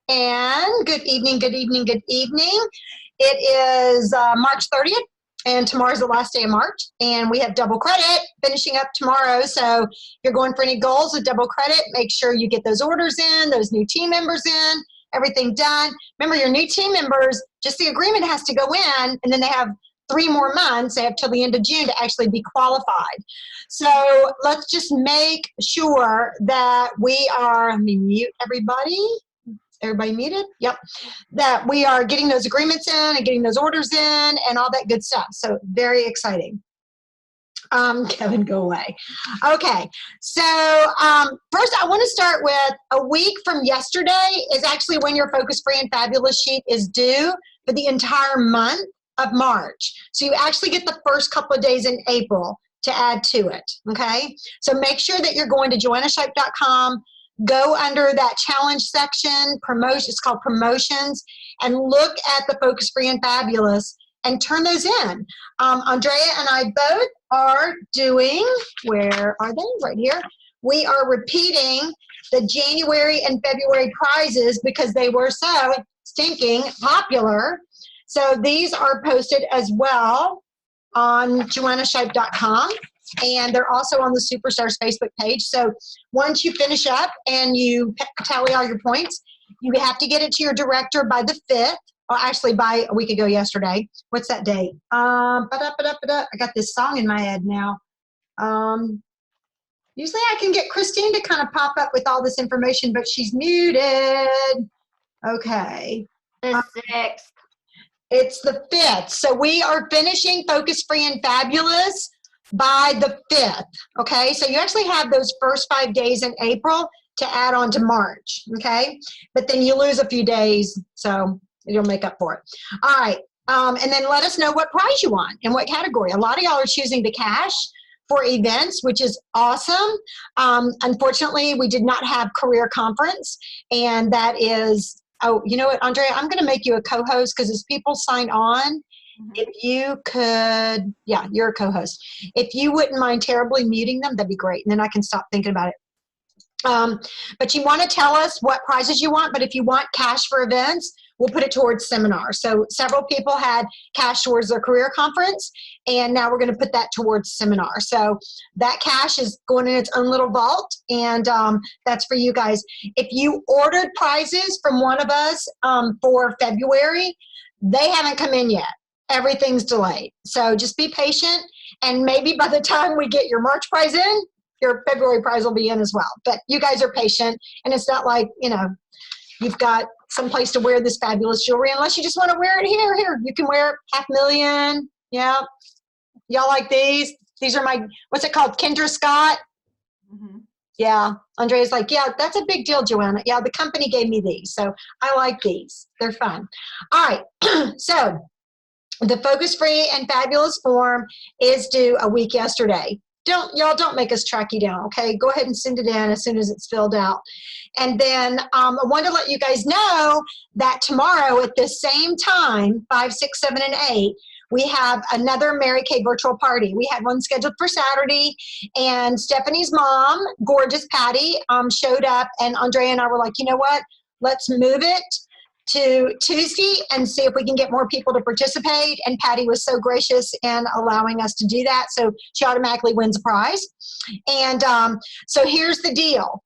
And good evening, good evening, good evening. It is March 30th, and tomorrow's the last day of March, and we have double credit finishing up tomorrow. So if you're going for any goals with double credit, make sure you get those orders in, those new team members in, everything done. Remember, your new team members, just the agreement has to go in, and then they have 3 more months. They have till the end of June to actually be qualified. So let's just make sure that we are, let me mute everybody. Everybody muted? Yep. That we are getting those agreements in and getting those orders in and all that good stuff. So very exciting. Kevin, go away. Okay. So first I want to start with a week from yesterday is actually when your Focus Free and Fabulous sheet is due for the entire month of March. So you actually get the first couple of days in April to add to it. Okay. So make sure that you're going to joannashipe.com. Go under that challenge section, promotion, it's called promotions, and look at the Focus Free and Fabulous and turn those in. Andrea and I both are doing, where are they? Right here. We are repeating the January and February prizes because they were so stinking popular. So these are posted as well on joannashipe.com. And they're also on the Superstars Facebook page. So once you finish up and you tally all your points, you have to get it to your director by the 5th, or actually by a week ago yesterday. What's that date? I got this song in my head now. Usually I can get Christine to kind of pop up with all this information, but she's muted. Okay. The 6th. It's the 5th. So we are finishing Focus Free and Fabulous by the 5th, okay? So you actually have those first 5 days in April to add on to March, okay? But then you lose a few days, so you'll make up for it. All right, and then let us know what prize you want and what category. A lot of y'all are choosing the cash for events, which is awesome. Unfortunately, we did not have career conference, and that is, oh, you know what, Andrea, I'm gonna make you a co-host because as people sign on, if you could, yeah, you're a co-host. If you wouldn't mind terribly muting them, that'd be great. And then I can stop thinking about it. But you want to tell us what prizes you want. But if you want cash for events, we'll put it towards seminars. So several people had cash towards their career conference. And now we're going to put that towards seminar. So that cash is going in its own little vault. And that's for you guys. If you ordered prizes from one of us for February, they haven't come in yet. Everything's delayed. So just be patient, and maybe by the time we get your March prize in, your February prize will be in as well. But you guys are patient, and it's not like, you know, you've got some place to wear this fabulous jewelry unless you just want to wear it here. Here, you can wear it $500,000. Yeah. Y'all like these? These are my, what's it called? Kendra Scott? Mm-hmm. Yeah. Andrea's like, yeah, that's a big deal, Joanna. Yeah, the company gave me these. So I like these. They're fun. All right. So the Focus Free and Fabulous form is due a week yesterday. Y'all don't make us track you down, okay? Go ahead and send it in as soon as it's filled out. And then I want to let you guys know that tomorrow at the same time, 5, 6, 7, and 8, we have another Mary Kay virtual party. We had one scheduled for Saturday, and Stephanie's mom, gorgeous Patty, showed up, and Andrea and I were like, you know what? Let's move it to Tuesday and see if we can get more people to participate. And Patty was so gracious in allowing us to do that. So she automatically wins a prize. And so here's the deal.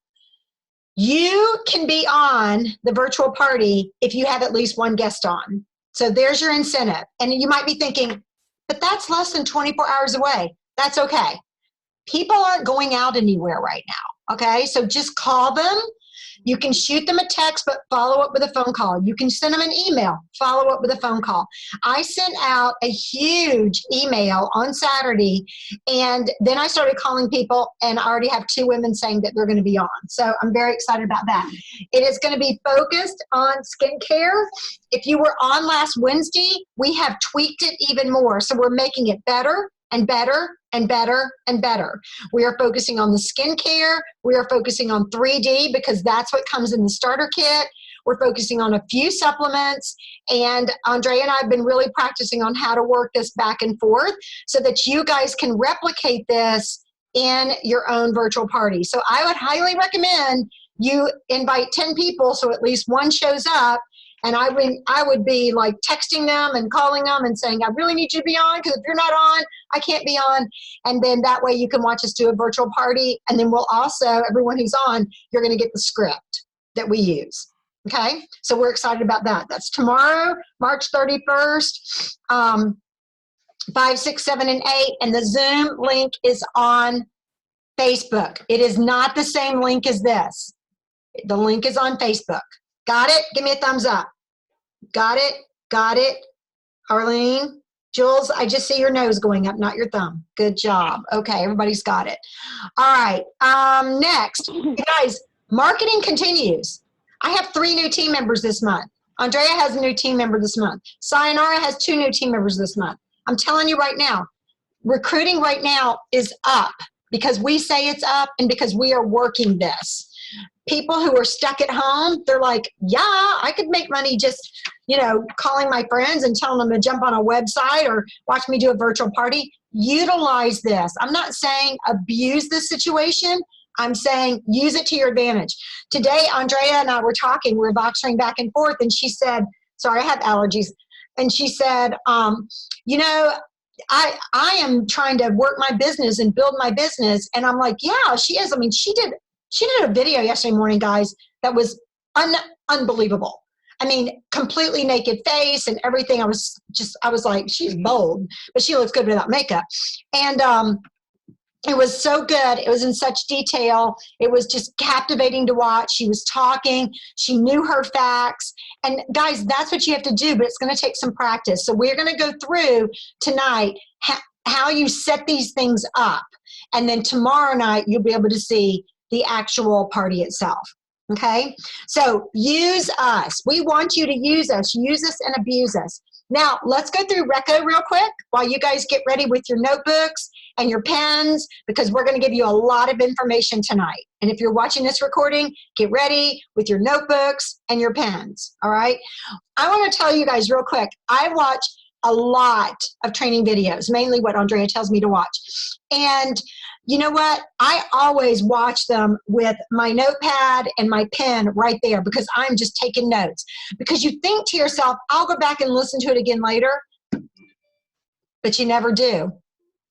You can be on the virtual party if you have at least one guest on. So there's your incentive. And you might be thinking, but that's less than 24 hours away. That's okay. People aren't going out anywhere right now. Okay. So just call them. You can shoot them a text, but follow up with a phone call. You can send them an email, follow up with a phone call. I sent out a huge email on Saturday, and then I started calling people, and I already have 2 women saying that they're going to be on. So I'm very excited about that. It is going to be focused on skincare. If you were on last Wednesday, we have tweaked it even more. So we're making it better and better and better and better. We are focusing on the skincare. We are focusing on 3D because that's what comes in the starter kit. We're focusing on a few supplements, and Andrea and I have been really practicing on how to work this back and forth so that you guys can replicate this in your own virtual party. So I would highly recommend you invite 10 people, so at least one shows up. And I would be like texting them and calling them and saying, I really need you to be on, because if you're not on, I can't be on. And then that way you can watch us do a virtual party. And then we'll also, everyone who's on, you're going to get the script that we use. Okay, so we're excited about that. That's tomorrow, March 31st, 5, 6, 7, and 8. And the Zoom link is on Facebook. It is not the same link as this. The link is on Facebook. Got it? Give me a thumbs up. Got it? Got it? Arlene? Jules, I just see your nose going up, not your thumb. Good job. Okay, everybody's got it. All right, next. You guys, marketing continues. I have 3 new team members this month. Andrea has a new team member this month. Sayonara has 2 new team members this month. I'm telling you right now, recruiting right now is up because we say it's up and because we are working this. People who are stuck at home, they're like, yeah, I could make money just, calling my friends and telling them to jump on a website or watch me do a virtual party. Utilize this. I'm not saying abuse this situation. I'm saying use it to your advantage. Today, Andrea and I were talking, we were boxing back and forth, and she said, sorry, I have allergies. And she said, I am trying to work my business and build my business. And I'm like, yeah, she is. I mean, she did a video yesterday morning, guys, that was unbelievable. I mean, completely naked face and everything. I was like, she's bold, but she looks good without makeup. And it was so good. It was in such detail. It was just captivating to watch. She was talking. She knew her facts. And guys, that's what you have to do, but it's going to take some practice. So we're going to go through tonight how you set these things up. And then tomorrow night, you'll be able to see the actual party itself. Okay? So use us. We want you to use us. Use us and abuse us. Now, let's go through Reco real quick while you guys get ready with your notebooks and your pens, because we're going to give you a lot of information tonight. And if you're watching this recording, get ready with your notebooks and your pens, all right? I want to tell you guys real quick, I watch a lot of training videos, mainly what Andrea tells me to watch. And you know what? I always watch them with my notepad and my pen right there because I'm just taking notes. Because you think to yourself, I'll go back and listen to it again later, but you never do.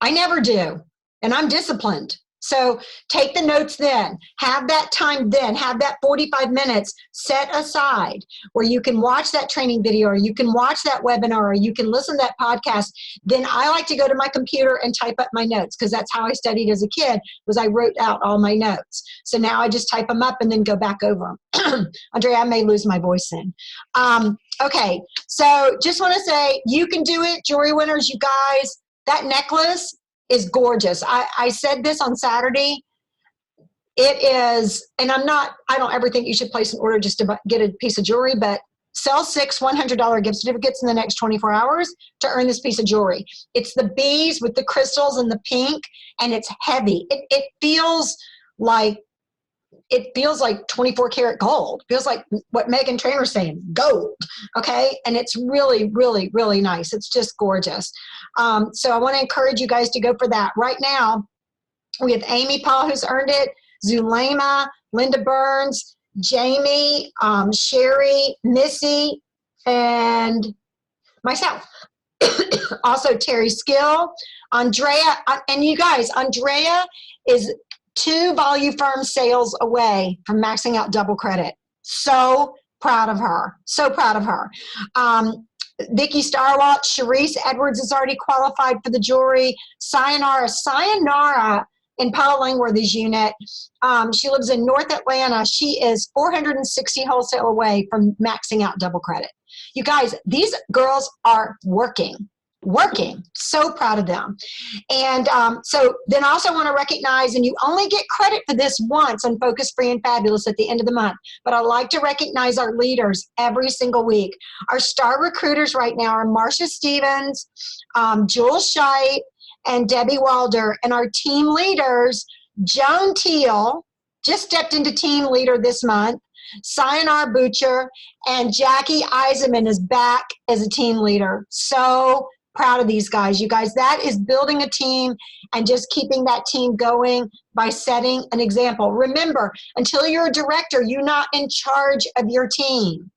I never do, and I'm disciplined. So take the notes then. Have that time then. Have that 45 minutes set aside where you can watch that training video, or you can watch that webinar, or you can listen to that podcast. Then I like to go to my computer and type up my notes, because that's how I studied as a kid, was I wrote out all my notes. So now I just type them up and then go back over them. Andrea, I may lose my voice soon. Okay, so just want to say, you can do it, jewelry winners, you guys. That necklace is gorgeous. I said this on Saturday. It is, and I don't ever think you should place an order just to get a piece of jewelry, but sell 6 $100 gift certificates in the next 24 hours to earn this piece of jewelry. It's the bees with the crystals and the pink, and it's heavy. It feels like 24 karat gold. Feels like what Meghan Trainor's saying, gold, okay? And it's really, really, really nice. It's just gorgeous. So I want to encourage you guys to go for that. Right now, we have Amy Paul, who's earned it, Zulema, Linda Burns, Jamie, Sherry, Missy, and myself. Also, Terry Skill, Andrea, and you guys, Andrea is 2 Volume Firm sales away from maxing out double credit. So proud of her. So proud of her. Vicki Starwalt, Sharice Edwards is already qualified for the jewelry. Sayonara in Paula Langworthy's unit. She lives in North Atlanta. She is 460 wholesale away from maxing out double credit. You guys, these girls are working. So proud of them. And so then also want to recognize, and you only get credit for this once on Focus Free and Fabulous at the end of the month, but I like to recognize our leaders every single week. Our star recruiters right now are Marcia Stevens, Jules Scheidt, and Debbie Walder. And our team leaders, Joan Teal, just stepped into team leader this month. Sayonara Butcher, and Jackie Eisenman is back as a team leader. So proud of these guys. You guys, that is building a team and just keeping that team going by setting an example. Remember, until you're a director, you're not in charge of your team.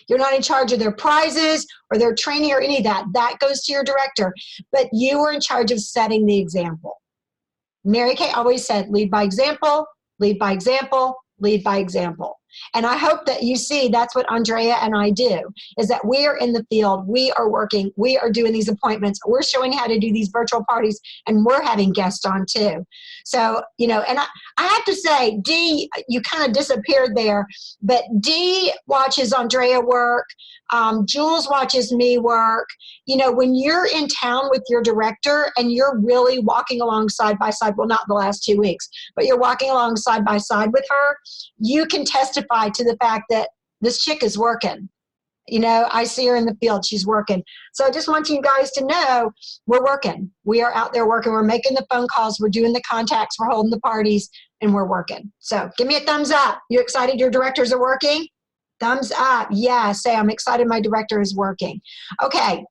You're not in charge of their prizes or their training or any of that. That goes to your director. But you are in charge of setting the example. Mary Kay always said, lead by example, lead by example, lead by example. And I hope that you see that's what Andrea and I do, is that we are in the field, we are working, we are doing these appointments, we're showing how to do these virtual parties, and we're having guests on too. So, you know, and I have to say, Dee, you kind of disappeared there, but Dee watches Andrea work, Jules watches me work. You know, when you're in town with your director and you're really walking along side by side, well, not the last 2 weeks, but you're walking along side by side with her, you can testify to the fact that this chick is working. You know, I see her in the field, she's working. So I just want you guys to know we're working. We are out there working. We're making the phone calls. We're doing the contacts. We're holding the parties, and we're working. So give me a thumbs up. You excited your directors are working? Thumbs up. Yeah, say I'm excited my director is working. Okay.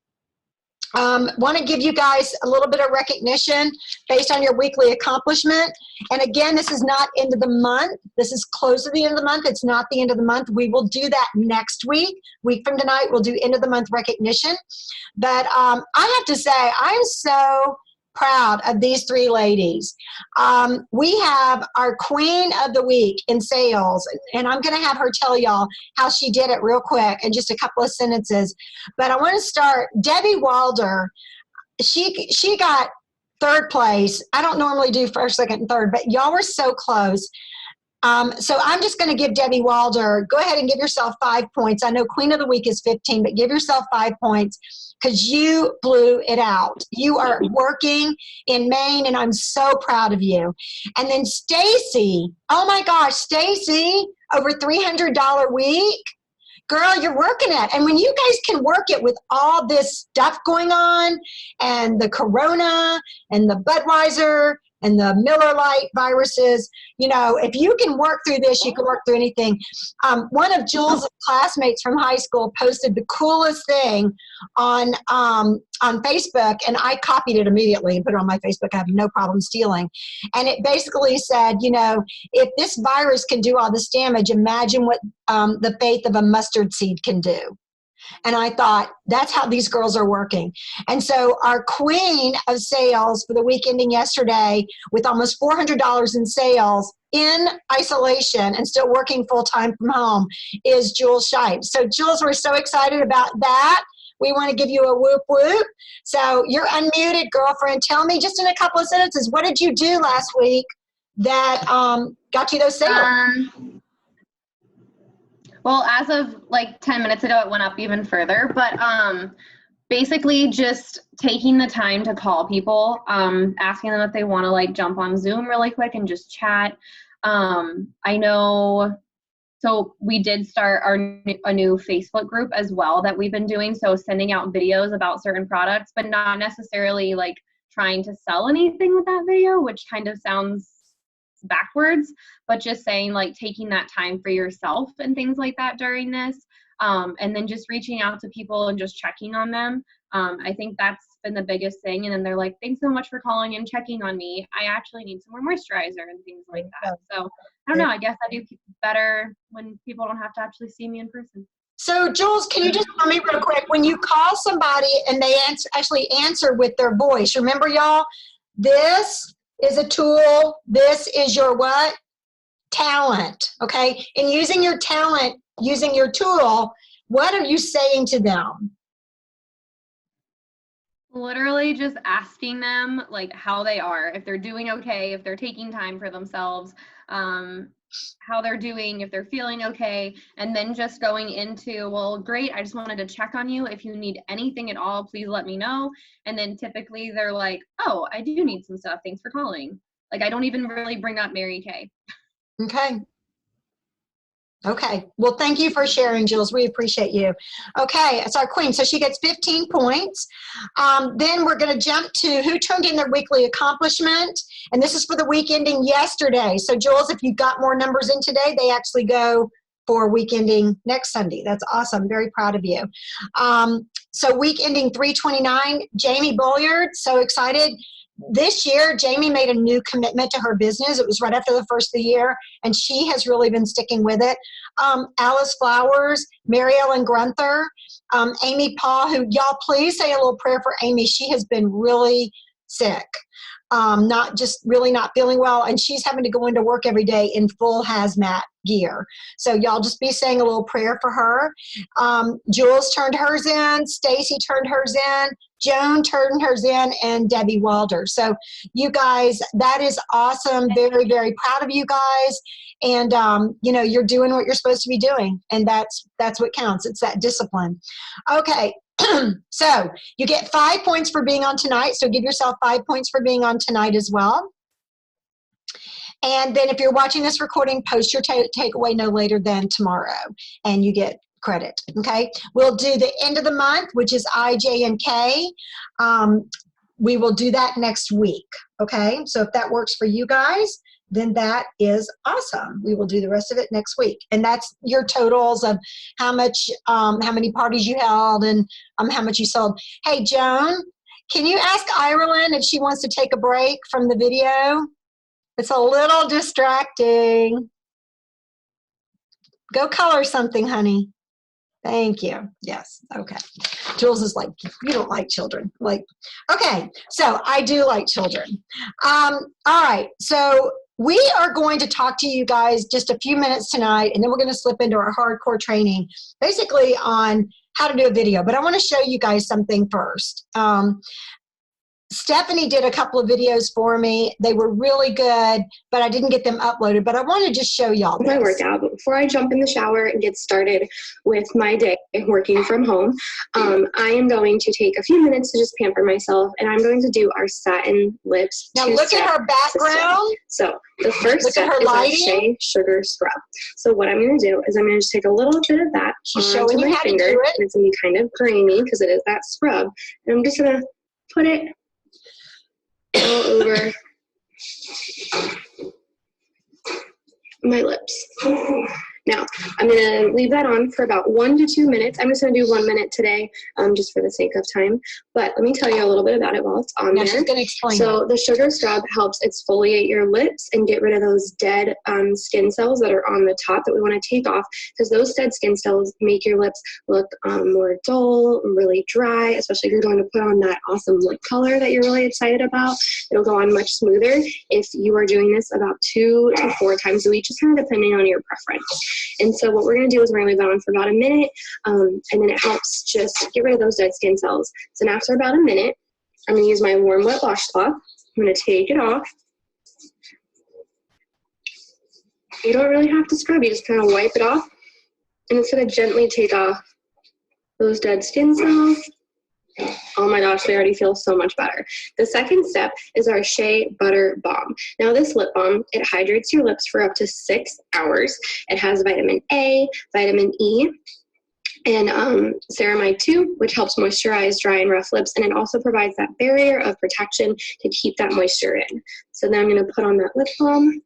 Want to give you guys a little bit of recognition based on your weekly accomplishment. And again, this is not end of the month. This is close to the end of the month. It's not the end of the month. We will do that next week. Week from tonight, we'll do end of the month recognition. But I have to say, I'm so proud of these three ladies. We have our queen of the week in sales, and I'm going to have her tell y'all how she did it real quick in just a couple of sentences. But I want to start, Debbie Walder, she got third place. I don't normally do first, second, and third, but y'all were so close. So I'm just going to give Debbie Walder, go ahead and give yourself 5 points. I know Queen of the Week is 15, but give yourself 5 points because you blew it out. You are working in Maine, and I'm so proud of you. And then Stacy, oh my gosh, Stacy, over $300 week. Girl, you're working it. And when you guys can work it with all this stuff going on and the Corona and the Budweiser and the Miller Lite viruses, you know, if you can work through this, you can work through anything. One of Jules' classmates from high school posted the coolest thing on Facebook, and I copied it immediately and put it on my Facebook. I have no problem stealing. And it basically said, you know, if this virus can do all this damage, imagine what the faith of a mustard seed can do. And I thought, that's how these girls are working. And so our queen of sales for the week ending yesterday with almost $400 in sales in isolation and still working full-time from home is Jules Shipe. So Jules, we're so excited about that. We want to give you a whoop whoop. So you're unmuted, girlfriend. Tell me just in a couple of sentences, what did you do last week that got you those sales? Well, as of like 10 minutes ago, it went up even further, but basically just taking the time to call people, asking them if they want to like jump on Zoom really quick and just chat. I know, so we did start a new Facebook group as well that we've been doing. So sending out videos about certain products, but not necessarily like trying to sell anything with that video, which kind of sounds backwards, but just saying like taking that time for yourself and things like that during this, and then just reaching out to people and just checking on them. I think that's been the biggest thing. And then they're like, thanks so much for calling and checking on me. I actually need some more moisturizer and things like that. So I don't know, I guess I do better when people don't have to actually see me in person. So Jules, can you just tell me real quick, when you call somebody and they actually answer with their voice, remember y'all, this is a tool. This is your what? Talent, okay? And using your talent, using your tool, what are you saying to them? Literally just asking them like how they are, if they're doing okay, if they're taking time for themselves, how they're doing, if they're feeling okay, and then just going into, well, great, I just wanted to check on you. If you need anything at all, please let me know. And then typically they're like, oh, I do need some stuff. Thanks for calling. Like, I don't even really bring up Mary Kay. Okay. Okay. Well, thank you for sharing, Jules. We appreciate you. Okay. It's our queen. So she gets 15 points. Then we're going to jump to who turned in their weekly accomplishment. And this is for the week ending yesterday. So Jules, if you got more numbers in today, they actually go for week ending next Sunday. That's awesome. Very proud of you. So week ending 3/29, Jamie Bulliard, so excited. This year, Jamie made a new commitment to her business. It was right after the first of the year, and she has really been sticking with it. Alice Flowers, Mary Ellen Grunther, Amy Paw, who, y'all please say a little prayer for Amy. She has been really sick, not feeling well, and she's having to go into work every day in full hazmat gear. So y'all just be saying a little prayer for her. Jules turned hers in, Stacy turned hers in, Joan turned hers in, and Debbie Walder. So you guys, that is awesome. Very, very proud of you guys. And you're doing what you're supposed to be doing, and that's what counts. It's that discipline. Okay. So you get 5 points for being on tonight. So give yourself 5 points for being on tonight as well. And then if you're watching this recording, post your takeaway no later than tomorrow, and you get credit. Okay. We'll do the end of the month, which is I, J, and K. We will do that next week. Okay. So if that works for you guys, then that is awesome. We will do the rest of it next week. And that's your totals of how many parties you held and how much you sold. Hey, Joan, can you ask Ireland if she wants to take a break from the video? It's a little distracting. Go color something, honey. Thank you. Yes. Okay. Jules is like, you don't like children. Like, okay. So I do like children. All right. So we are going to talk to you guys just a few minutes tonight, and then we're going to slip into our hardcore training, basically on how to do a video. But I want to show you guys something first. Stephanie did a couple of videos for me. They were really good, but I didn't get them uploaded. But I want to just show y'all this. My workout. But before I jump in the shower and get started with my day working from home, I am going to take a few minutes to just pamper myself, and I'm going to do our satin lips. Now look at her background. So the first step is our Shea Sugar Scrub. So what I'm going to do is I'm going to just take a little bit of that onto my finger. And it's going to be kind of grainy because it is that scrub. And I'm just going to put it all over my lips. Now, I'm going to leave that on for about 1 to 2 minutes. I'm just going to do 1 minute today, just for the sake of time. But let me tell you a little bit about it while it's on there. She's going to explain. So the sugar scrub helps exfoliate your lips and get rid of those dead skin cells that are on the top that we want to take off, because those dead skin cells make your lips look more dull, really dry, especially if you're going to put on that awesome lip color that you're really excited about. It'll go on much smoother if you are doing this about 2 to 4 times a week, just kind of depending on your preference. And so what we're going to do is we're going to leave that on for about a minute, and then it helps just get rid of those dead skin cells. So now after about a minute, I'm going to use my warm wet washcloth. I'm going to take it off. You don't really have to scrub. You just kind of wipe it off, and it's going to gently take off those dead skin cells. Oh my gosh, they already feel so much better. The second step is our Shea Butter Balm. Now this lip balm, it hydrates your lips for up to 6 hours. It has vitamin A, vitamin E, and ceramide 2, which helps moisturize dry and rough lips, and it also provides that barrier of protection to keep that moisture in. So then I'm going to put on that lip balm,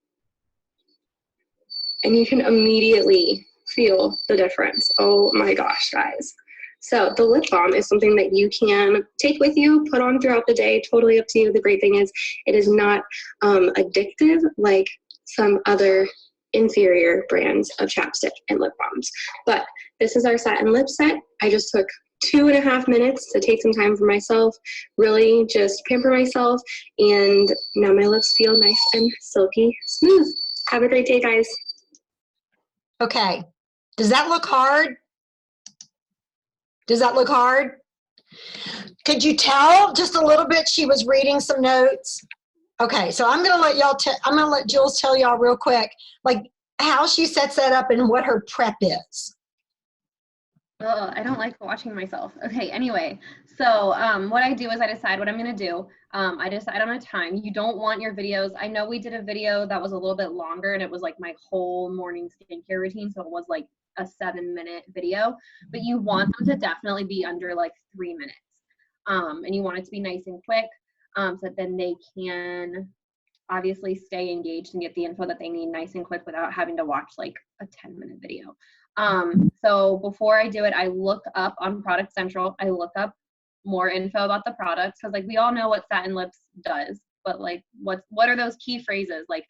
and you can immediately feel the difference. Oh my gosh, guys. So the lip balm is something that you can take with you, put on throughout the day, totally up to you. The great thing is it is not addictive like some other inferior brands of chapstick and lip balms. But this is our satin lip set. I just took 2.5 minutes to take some time for myself, really just pamper myself, and now my lips feel nice and silky smooth. Have a great day, guys. Okay. Does that look hard? Does that look hard? Could you tell just a little bit she was reading some notes? Okay, so I'm gonna let I'm gonna let Jules tell y'all real quick, like how she sets that up and what her prep is. I don't like watching myself. Okay, anyway, so what I do is I decide what I'm gonna do. I decide on a time. You don't want your videos. I know we did a video that was a little bit longer, and it was like my whole morning skincare routine, so it was like a 7-minute video, but you want them to definitely be under like 3 minutes. And you want it to be nice and quick, so that then they can obviously stay engaged and get the info that they need nice and quick without having to watch like a 10-minute video. So before I do it, I look up on Product Central, I look up more info about the products, because like we all know what Satin Lips does, but like what are those key phrases like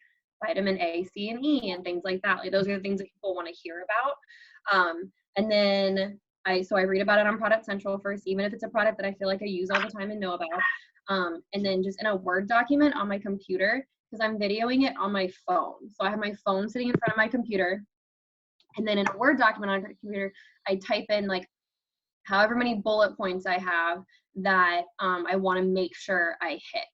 vitamin A, C, and E and things like that. Like those are the things that people want to hear about. And then I read about it on Product Central first, even if it's a product that I feel like I use all the time and know about. And then just in a Word document on my computer, because I'm videoing it on my phone. So I have my phone sitting in front of my computer. And then in a Word document on my computer, I type in like however many bullet points I have that I want to make sure I hit.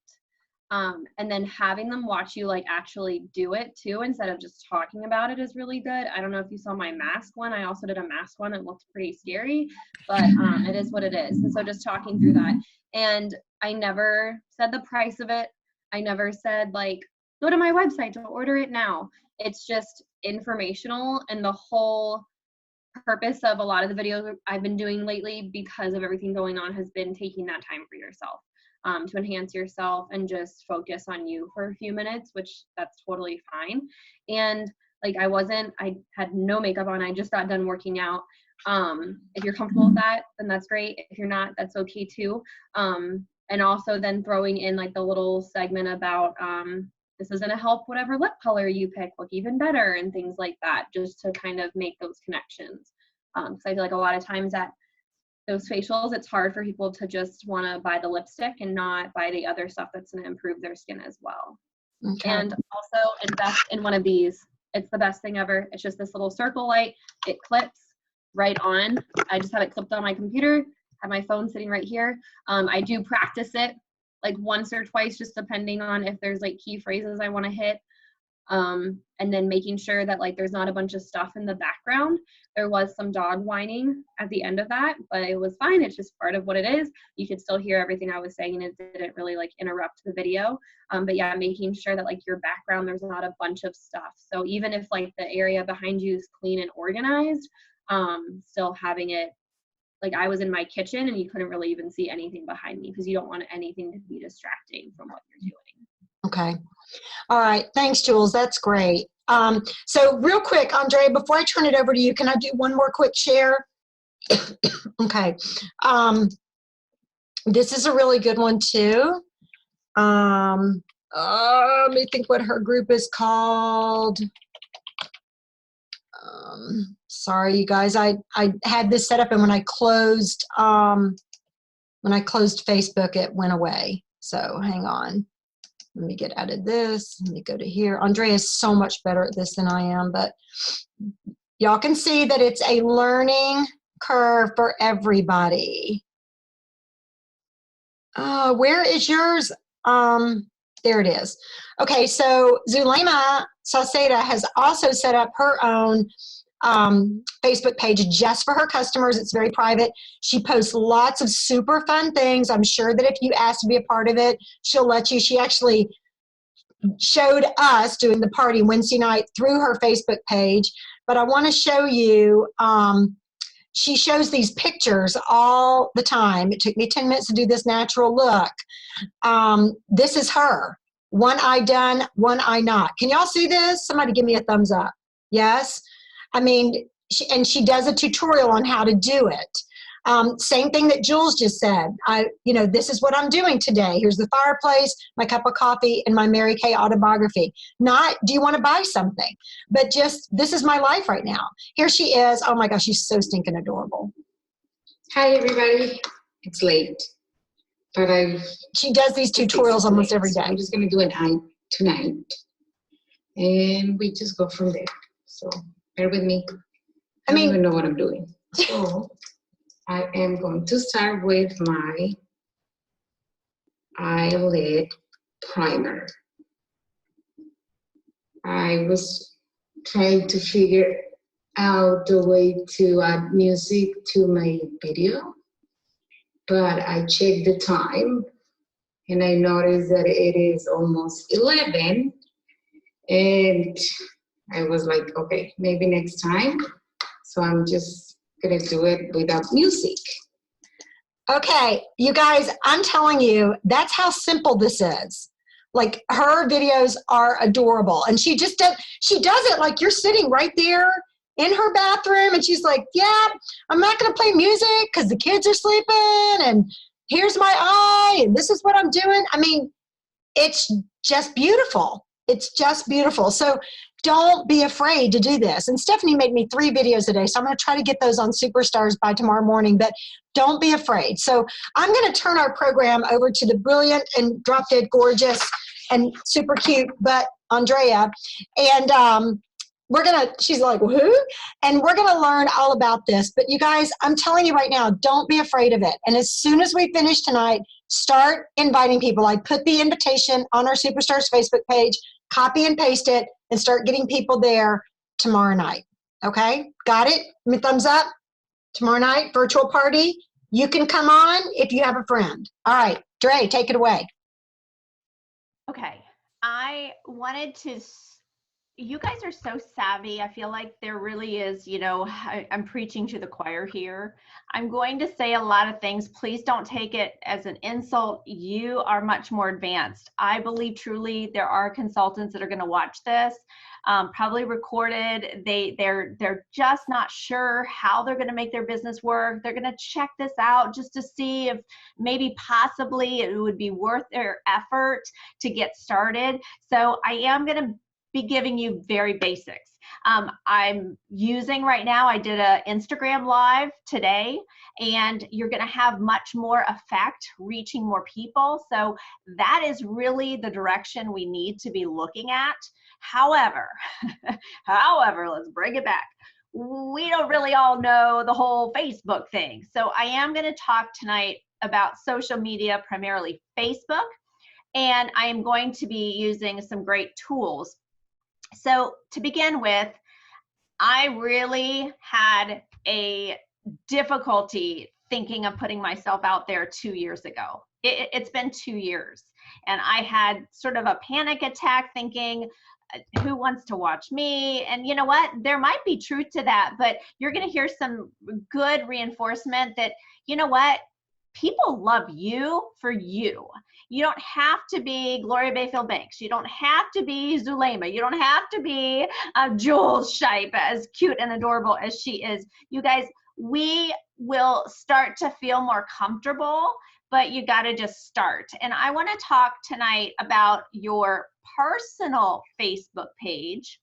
And then having them watch you like actually do it too, instead of just talking about it, is really good. I don't know if you saw my mask one. I also did a mask one. It looked pretty scary, but it is what it is. And so just talking through that. And I never said the price of it. I never said like, go to my website to order it now. It's just informational, and the whole purpose of a lot of the videos I've been doing lately, because of everything going on, has been taking that time for yourself, to enhance yourself and just focus on you for a few minutes, which that's totally fine. And like I had no makeup on. I just got done working out. If you're comfortable with that, then that's great. If you're not, that's okay too. And also then throwing in like the little segment about this is going to help whatever lip color you pick look even better and things like that, just to kind of make those connections. Because I feel like a lot of times at those facials, it's hard for people to just want to buy the lipstick and not buy the other stuff that's going to improve their skin as well. Okay. And also invest in one of these. It's the best thing ever. It's just this little circle light. It clips right on. I just have it clipped on my computer, have my phone sitting right here. I do practice it like once or twice, just depending on if there's like key phrases I want to hit. And then making sure that like there's not a bunch of stuff in the background. There was some dog whining at the end of that, but it was fine. It's just part of what it is. You could still hear everything I was saying, and it didn't really like interrupt the video. But yeah, making sure that like your background, there's not a bunch of stuff. So even if like the area behind you is clean and organized, still having it, like I was in my kitchen and you couldn't really even see anything behind me, because you don't want anything to be distracting from what you're doing. Okay. All right. Thanks, Jules. That's great. So real quick, Andrea, before I turn it over to you, can I do one more quick share? Okay. This is a really good one too. Let me think what her group is called. Sorry, you guys, I had this set up, and when I closed Facebook, it went away. So hang on. Let me get out of this. Let me go to here. Andrea is so much better at this than I am, but y'all can see that it's a learning curve for everybody. Where is yours? There it is. Okay, so Zulema Sauceda has also set up her own Facebook page just for her customers. It's very private. She posts lots of super fun things. I'm sure that if you ask to be a part of it, she'll let you. She actually showed us doing the party Wednesday night through her Facebook page. But I want to show you, she shows these pictures all the time. It took me 10 minutes to do this natural look. This is her. One eye done, one eye not. Can y'all see this? Somebody give me a thumbs up. Yes? I mean, she does a tutorial on how to do it. Same thing that Jules just said. This is what I'm doing today. Here's the fireplace, my cup of coffee, and my Mary Kay autobiography. Not, do you want to buy something? But just, this is my life right now. Here she is. Oh my gosh, she's so stinking adorable. Hi, everybody. It's late, but she does these tutorials almost every day. I'm just going to do an eye tonight, and we just go from there. So bear with me. I don't even know what I'm doing. So I am going to start with my Eyelid Primer. I was trying to figure out the way to add music to my video, but I checked the time and I noticed that it is almost 11, and I was like, okay, maybe next time. So I'm just gonna do it without music. Okay, you guys, I'm telling you, that's how simple this is. Like her videos are adorable. And she does it like you're sitting right there in her bathroom and she's like, yeah, I'm not going to play music because the kids are sleeping and here's my eye and this is what I'm doing. I mean, it's just beautiful. It's just beautiful. So don't be afraid to do this. And Stephanie made me 3 videos a day. So I'm going to try to get those on Superstars by tomorrow morning, but don't be afraid. So I'm going to turn our program over to the brilliant and drop dead gorgeous and super cute, but Andrea. And she's like, who? And we're going to learn all about this. But you guys, I'm telling you right now, don't be afraid of it. And as soon as we finish tonight, start inviting people. I put the invitation on our Superstars Facebook page, copy and paste it, and start getting people there tomorrow night. Okay? Got it? Give me a thumbs up. Tomorrow night, virtual party. You can come on if you have a friend. All right, Dre, take it away. Okay. I wanted to, you guys are so savvy. I feel like there really is, I'm preaching to the choir here. I'm going to say a lot of things. Please don't take it as an insult. You are much more advanced. I believe truly there are consultants that are going to watch this, probably recorded. They're just not sure how they're going to make their business work. They're going to check this out just to see if maybe possibly it would be worth their effort to get started. So I am going to be giving you very basics. I'm using right now, I did a Instagram live today, and you're gonna have much more effect reaching more people. So that is really the direction we need to be looking at. However, let's bring it back. We don't really all know the whole Facebook thing. So I am gonna talk tonight about social media, primarily Facebook, and I am going to be using some great tools. So to begin with, I really had a difficulty thinking of putting myself out there 2 years ago. It's been 2 years, and I had sort of a panic attack thinking, who wants to watch me? And you know what? There might be truth to that, but you're going to hear some good reinforcement that, you know what? People love you for you. You don't have to be Gloria Bayfield Banks. You don't have to be Zulema. You don't have to be Jules Shipe, as cute and adorable as she is. You guys, we will start to feel more comfortable, but you got to just start. And I want to talk tonight about your personal Facebook page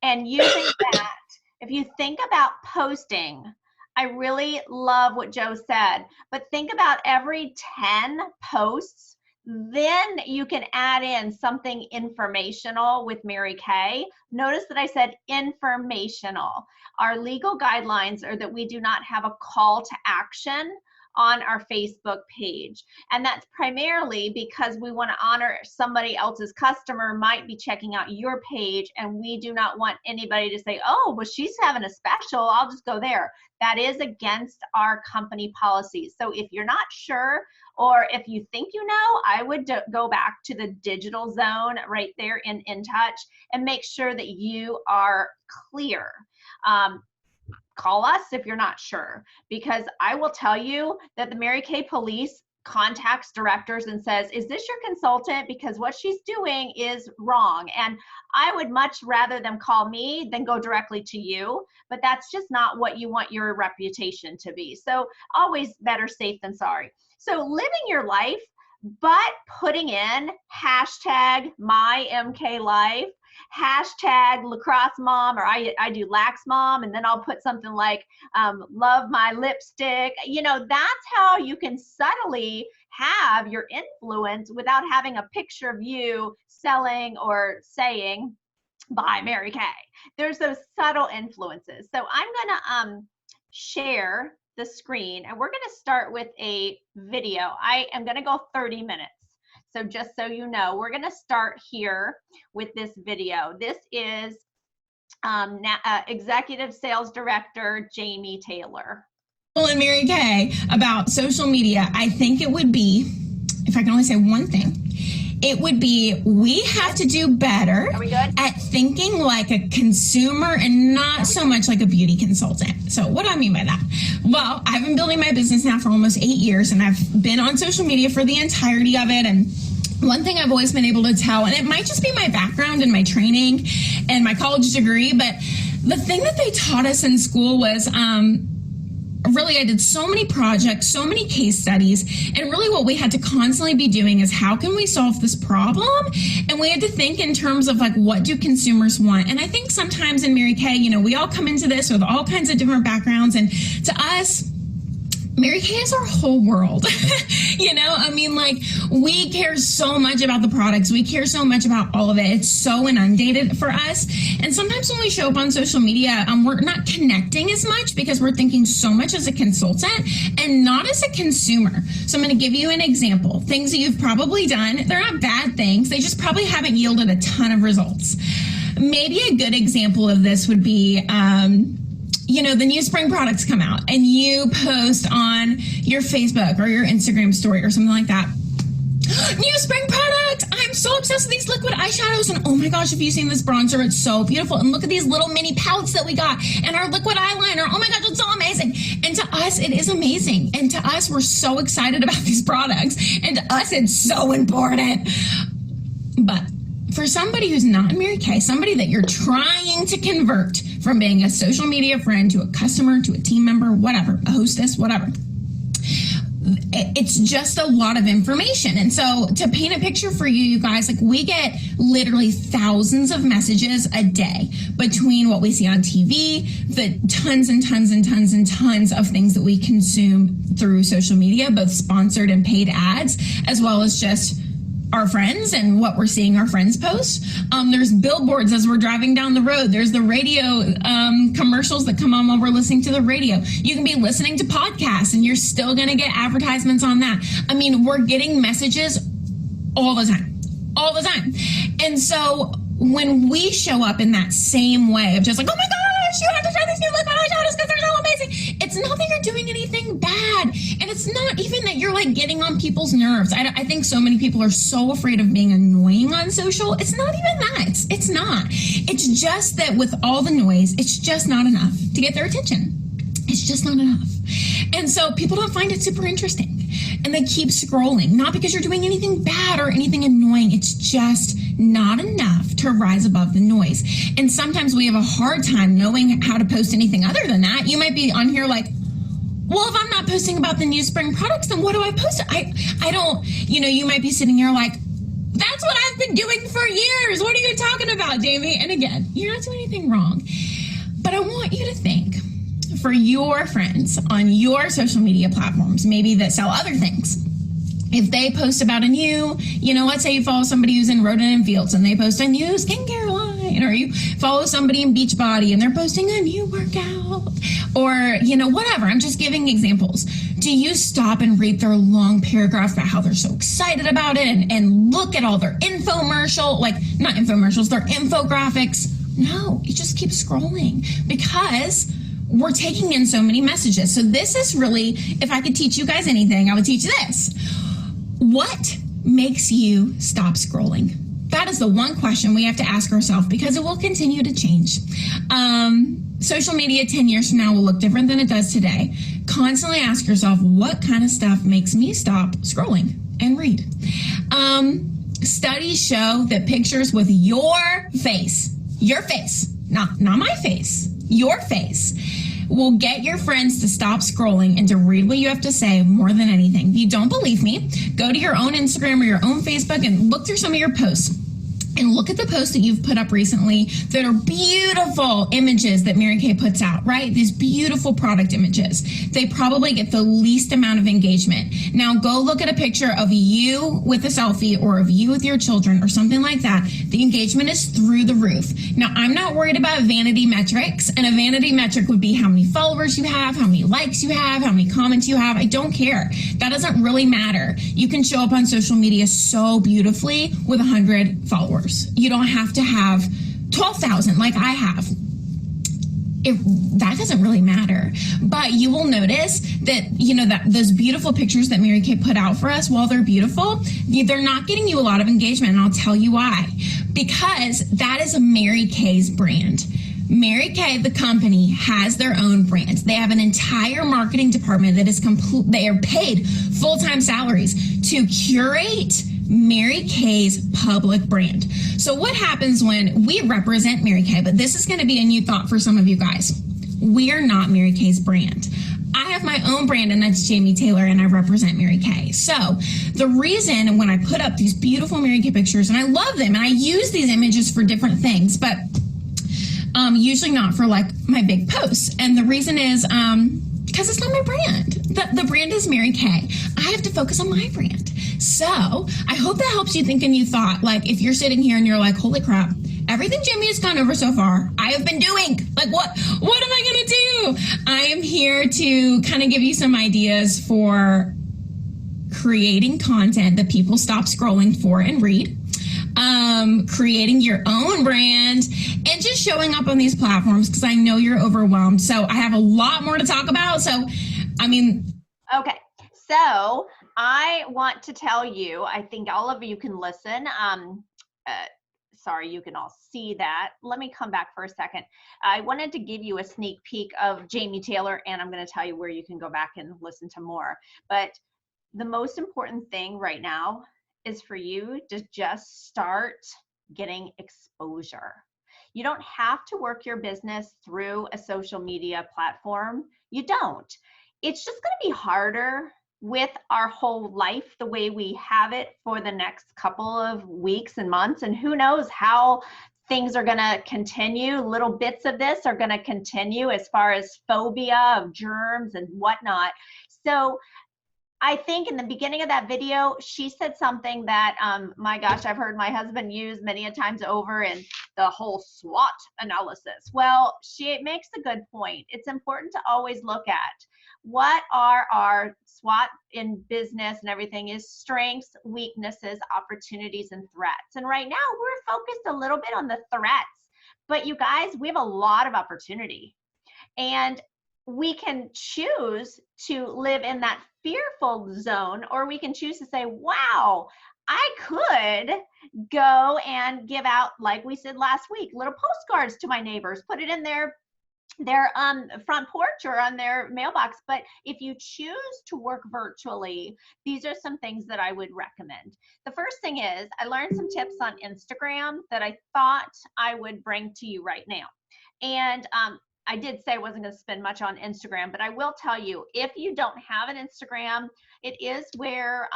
and using that. If you think about posting, I really love what Joe said, but think about every 10 posts, then you can add in something informational with Mary Kay. Notice that I said informational. Our legal guidelines are that we do not have a call to action on our Facebook page. And that's primarily because we want to honor somebody else's customer might be checking out your page, and we do not want anybody to say, oh, well, she's having a special, I'll just go there. That is against our company policies. So if you're not sure, or if you think you know, I would go back to the digital zone right there in InTouch and make sure that you are clear. Call us if you're not sure, because I will tell you that the Mary Kay Police contacts directors and says, is this your consultant? Because what she's doing is wrong. And I would much rather them call me than go directly to you, but that's just not what you want your reputation to be. So always better safe than sorry. So living your life, but putting in hashtag #MyMKLife, hashtag lacrosse mom, or I do lax mom, and then I'll put something like love my lipstick. You know, that's how you can subtly have your influence without having a picture of you selling or saying buy Mary Kay. There's those subtle influences. So I'm gonna share the screen, and we're gonna start with a video. I am gonna go 30 minutes. So just so you know, we're gonna start here with this video. This is Executive Sales Director, Jamie Taylor. And Mary Kay about social media, I think it would be, if I can only say one thing, it would be we have to do better at thinking like a consumer and not so much like a beauty consultant. So what do I mean by that? Well, I've been building my business now for almost 8 years, and I've been on social media for the entirety of it, and one thing I've always been able to tell, and it might just be my background and my training and my college degree, but the thing that they taught us in school was, really, I did so many projects, so many case studies, and really what we had to constantly be doing is how can we solve this problem? And we had to think in terms of like, what do consumers want? And I think sometimes in Mary Kay, you know, we all come into this with all kinds of different backgrounds, and to us, Mary Kay is our whole world. You know, I mean, like, we care so much about the products. We care so much about all of it. It's so inundated for us. And sometimes when we show up on social media, we're not connecting as much because we're thinking so much as a consultant and not as a consumer. So I'm going to give you an example. Things that you've probably done, they're not bad things. They just probably haven't yielded a ton of results. Maybe a good example of this would be, you know, the new spring products come out and you post on your Facebook or your Instagram story or something like that. New spring products! I'm so obsessed with these liquid eyeshadows, and oh my gosh, have you seen this bronzer? It's so beautiful. And look at these little mini palettes that we got and our liquid eyeliner. Oh my gosh, it's so amazing. And to us, it is amazing. And to us, we're so excited about these products. And to us, it's so important. But for somebody who's not in Mary Kay, somebody that you're trying to convert from being a social media friend to a customer, to a team member, whatever, a hostess, whatever, it's just a lot of information. And so to paint a picture for you, you guys, like, we get literally thousands of messages a day between what we see on TV, the tons and tons and tons and tons of things that we consume through social media, both sponsored and paid ads, as well as just our friends and what we're seeing our friends post. There's billboards as we're driving down the road. There's the radio commercials that come on while we're listening to the radio. You can be listening to podcasts and you're still going to get advertisements on that. I mean, we're getting messages all the time. And so when we show up in that same way of just like, oh my gosh, you have to try these new liquid eyeshadows because they're so amazing. It's not that you're doing anything bad. And it's not even that you're like getting on people's nerves. I think so many people are so afraid of being annoying on social. It's not even that. It's not. It's just that with all the noise, it's just not enough to get their attention. It's just not enough. And so people don't find it super interesting. And they keep scrolling, not because you're doing anything bad or anything annoying. It's just not enough to rise above the noise. And sometimes we have a hard time knowing how to post anything other than that. You might be on here like, well, if I'm not posting about the new spring products, then what do I post? I don't, you know, you might be sitting here like, that's what I've been doing for years. What are you talking about, Jamie? And again, you're not doing anything wrong. But I want you to think for your friends on your social media platforms, maybe that sell other things. If they post about a new, you know, let's say you follow somebody who's in Rodent and Fields and they post a new skincare line, or you follow somebody in Beachbody and they're posting a new workout, or, you know, whatever. I'm just giving examples. Do you stop and read their long paragraph about how they're so excited about it and look at all their infomercial, like not infomercials, their infographics? No, you just keep scrolling because we're taking in so many messages. So this is really, if I could teach you guys anything, I would teach this. What makes you stop scrolling? That is the one question we have to ask ourselves because it will continue to change. Social media 10 years from now will look different than it does today. Constantly ask yourself, what kind of stuff makes me stop scrolling and read? Studies show that pictures with your face, not my face, your face, will get your friends to stop scrolling and to read what you have to say more than anything. If you don't believe me, go to your own Instagram or your own Facebook and look through some of your posts. And look at the posts that you've put up recently that are beautiful images that Mary Kay puts out, right? These beautiful product images. They probably get the least amount of engagement. Now go look at a picture of you with a selfie or of you with your children or something like that. The engagement is through the roof. Now I'm not worried about vanity metrics, and a vanity metric would be how many followers you have, how many likes you have, how many comments you have. I don't care. That doesn't really matter. You can show up on social media so beautifully with 100 followers. You don't have to have 12,000 like I have. That doesn't really matter. But you will notice that, you know, that those beautiful pictures that Mary Kay put out for us, while they're beautiful, they're not getting you a lot of engagement. And I'll tell you why. Because that is a Mary Kay's brand. Mary Kay, the company, has their own brand. They have an entire marketing department that is complete. They are paid full-time salaries to curate Mary Kay's public brand. So what happens when we represent Mary Kay? But this is going to be a new thought for some of you guys. We are not Mary Kay's brand. I have my own brand, and that's Jamie Taylor, and I represent Mary Kay. So the reason when I put up these beautiful Mary Kay pictures, and I love them, and I use these images for different things, but usually not for like my big posts. And the reason is because it's not my brand. The brand is Mary Kay. I have to focus on my brand. So I hope that helps you think a new thought. Like if you're sitting here and you're like, holy crap, everything Jamie has gone over so far, I have been doing. Like, what am I going to do? I am here to kind of give you some ideas for creating content that people stop scrolling for and read, creating your own brand, and just showing up on these platforms because I know you're overwhelmed. So I have a lot more to talk about. So, Okay. So I want to tell you, I think all of you can listen. Sorry, you can all see that. Let me come back for a second. I wanted to give you a sneak peek of Jamie Taylor, and I'm going to tell you where you can go back and listen to more. But the most important thing right now is for you to just start getting exposure. You don't have to work your business through a social media platform. You don't. It's just going to be harder with our whole life the way we have it for the next couple of weeks and months, and who knows how things are going to continue. Little bits of this are going to continue as far as phobia of germs and whatnot. So I think in the beginning of that video, she said something that, my gosh, I've heard my husband use many a times over in the whole SWOT analysis. Well, she makes a good point. It's important to always look at what are our SWOT in business and everything is strengths, weaknesses, opportunities, and threats. And right now we're focused a little bit on the threats, but you guys, we have a lot of opportunity. And we can choose to live in that fearful zone, or we can choose to say, wow, I could go and give out, like we said last week, little postcards to my neighbors, put it in their front porch or on their mailbox. But if you choose to work virtually, these are some things that I would recommend. The first thing is I learned some tips on Instagram that I thought I would bring to you right now. And I did say I wasn't going to spend much on Instagram, but I will tell you, if you don't have an Instagram, it is where,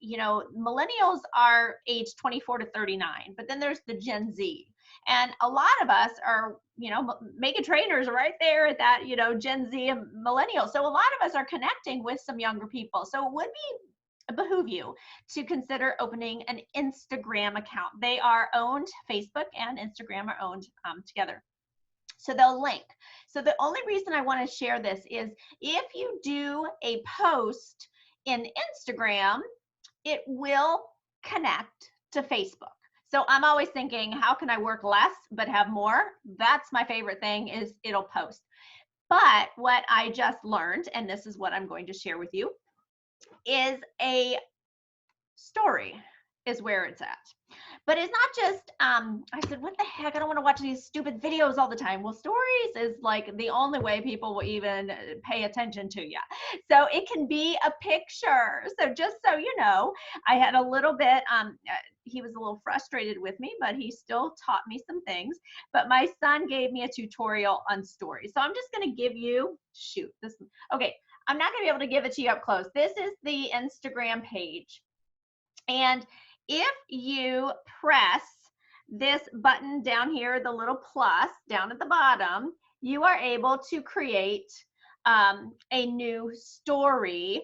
you know, millennials are age 24 to 39, but then there's the Gen Z. And a lot of us are, you know, Mega Trainers are right there at that, you know, Gen Z and millennials. So a lot of us are connecting with some younger people. So it would behoove you to consider opening an Instagram account. They are owned, Facebook and Instagram are owned together. So they'll link. So the only reason I want to share this is if you do a post in Instagram, it will connect to Facebook. So I'm always thinking, how can I work less but have more? That's my favorite thing, is it'll post. But what I just learned, and this is what I'm going to share with you, is a story is where it's at. But it's not just, I said, what the heck? I don't want to watch these stupid videos all the time. Well, stories is like the only way people will even pay attention to you. So it can be a picture. So just so you know, I had a little bit, he was a little frustrated with me, but he still taught me some things. But my son gave me a tutorial on stories. So I'm just going to give you, okay, I'm not going to be able to give it to you up close. This is the Instagram page. And if you press this button down here, the little plus down at the bottom, you are able to create a new story,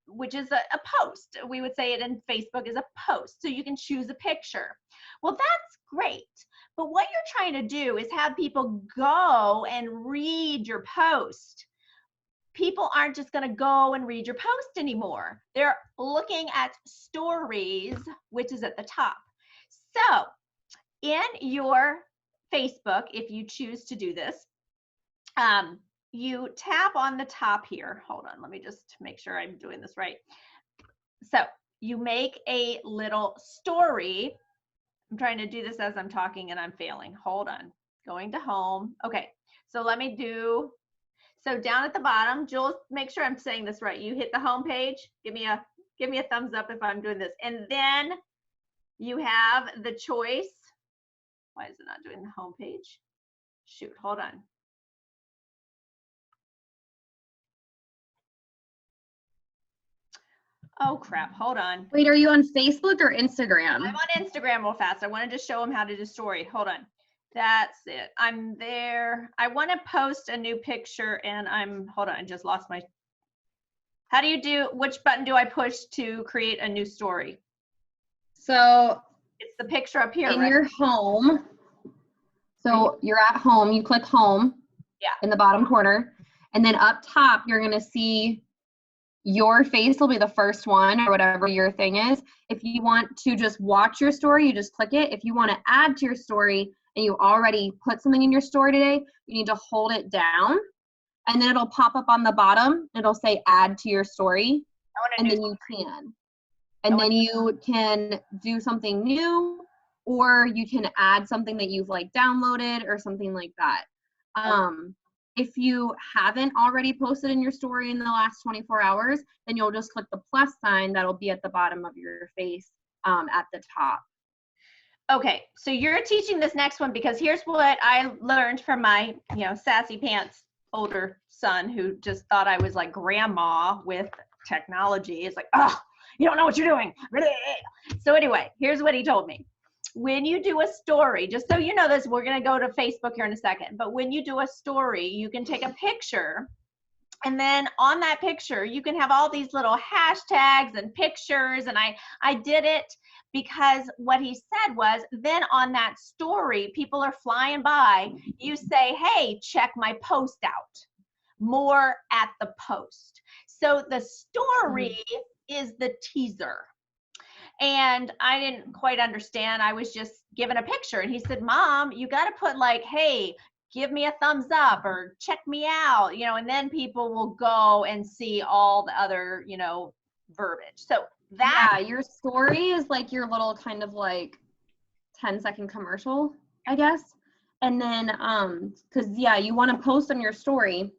which is a post. We would say it in Facebook is a post. So you can choose a picture. Well, that's great. But what you're trying to do is have people go and read your post. People aren't just going to go and read your post anymore. They're looking at stories, which is at the top. So in your Facebook, if you choose to do this, you tap on the top here. Hold on, let me just make sure I'm doing this right. So you make a little story. I'm trying to do this as I'm talking and I'm failing. Hold on, going to home. Okay, so let me do, so down at the bottom, Jules, make sure I'm saying this right. You hit the home page. Give me a thumbs up if I'm doing this. And then you have the choice. Why is it not doing the home page? Shoot, hold on. Oh crap, hold on. Wait, are you on Facebook or Instagram? I'm on Instagram real fast. I wanted to show them how to do story. Hold on. That's it. I'm there. I want to post a new picture and hold on, I just lost my, how do you do, which button do I push to create a new story? So It's the picture up here, in right? your home, so you're at home, you click home in the bottom corner, and then up top, you're gonna see your face will be the first one or whatever your thing is. If you want to just watch your story, you just click it. If you want to add to your story and you already put something in your story today, you need to hold it down and then it'll pop up on the bottom. It'll say add to your story and then you can. And then you can do something new or you can add something that you've like downloaded or something like that. If you haven't already posted in your story in the last 24 hours, then you'll just click the plus sign that'll be at the bottom of your face at the top. Okay, so you're teaching this next one because here's what I learned from my, sassy pants older son who just thought I was like grandma with technology. It's like, oh, you don't know what you're doing. So anyway, here's what he told me. When you do a story, just so you know this, we're going to go to Facebook here in a second, but when you do a story, you can take a picture and then on that picture, you can have all these little hashtags and pictures. And I did it because what he said was then on that story, people are flying by, you say, hey, check my post out. More at the post. So the story is the teaser. And I didn't quite understand. I was just given a picture and he said, Mom, you got to put like, hey, give me a thumbs up or check me out, and then people will go and see all the other, verbiage. So that. Yeah, your story is like your little kind of like 10-second commercial, I guess. And then, cause you want to post on your story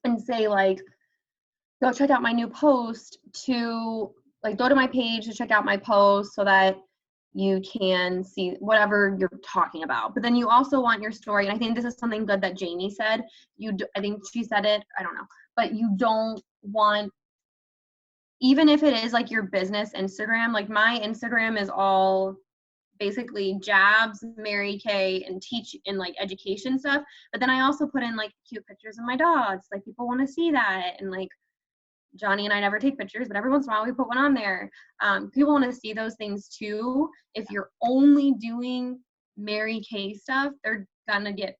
and say like, go check out my new post to like go to my page to check out my post so that you can see whatever you're talking about. But then you also want your story, and I think this is something good that Jamie said. I think she said it, I don't know, but you don't want, even if it is like your business Instagram, like my Instagram is all basically jabs, Mary Kay, and teach in like education stuff. But then I also put in like cute pictures of my dogs. Like people want to see that, and like Johnny and I never take pictures, but every once in a while we put one on there. People want to see those things too. If you're only doing Mary Kay stuff, they're gonna get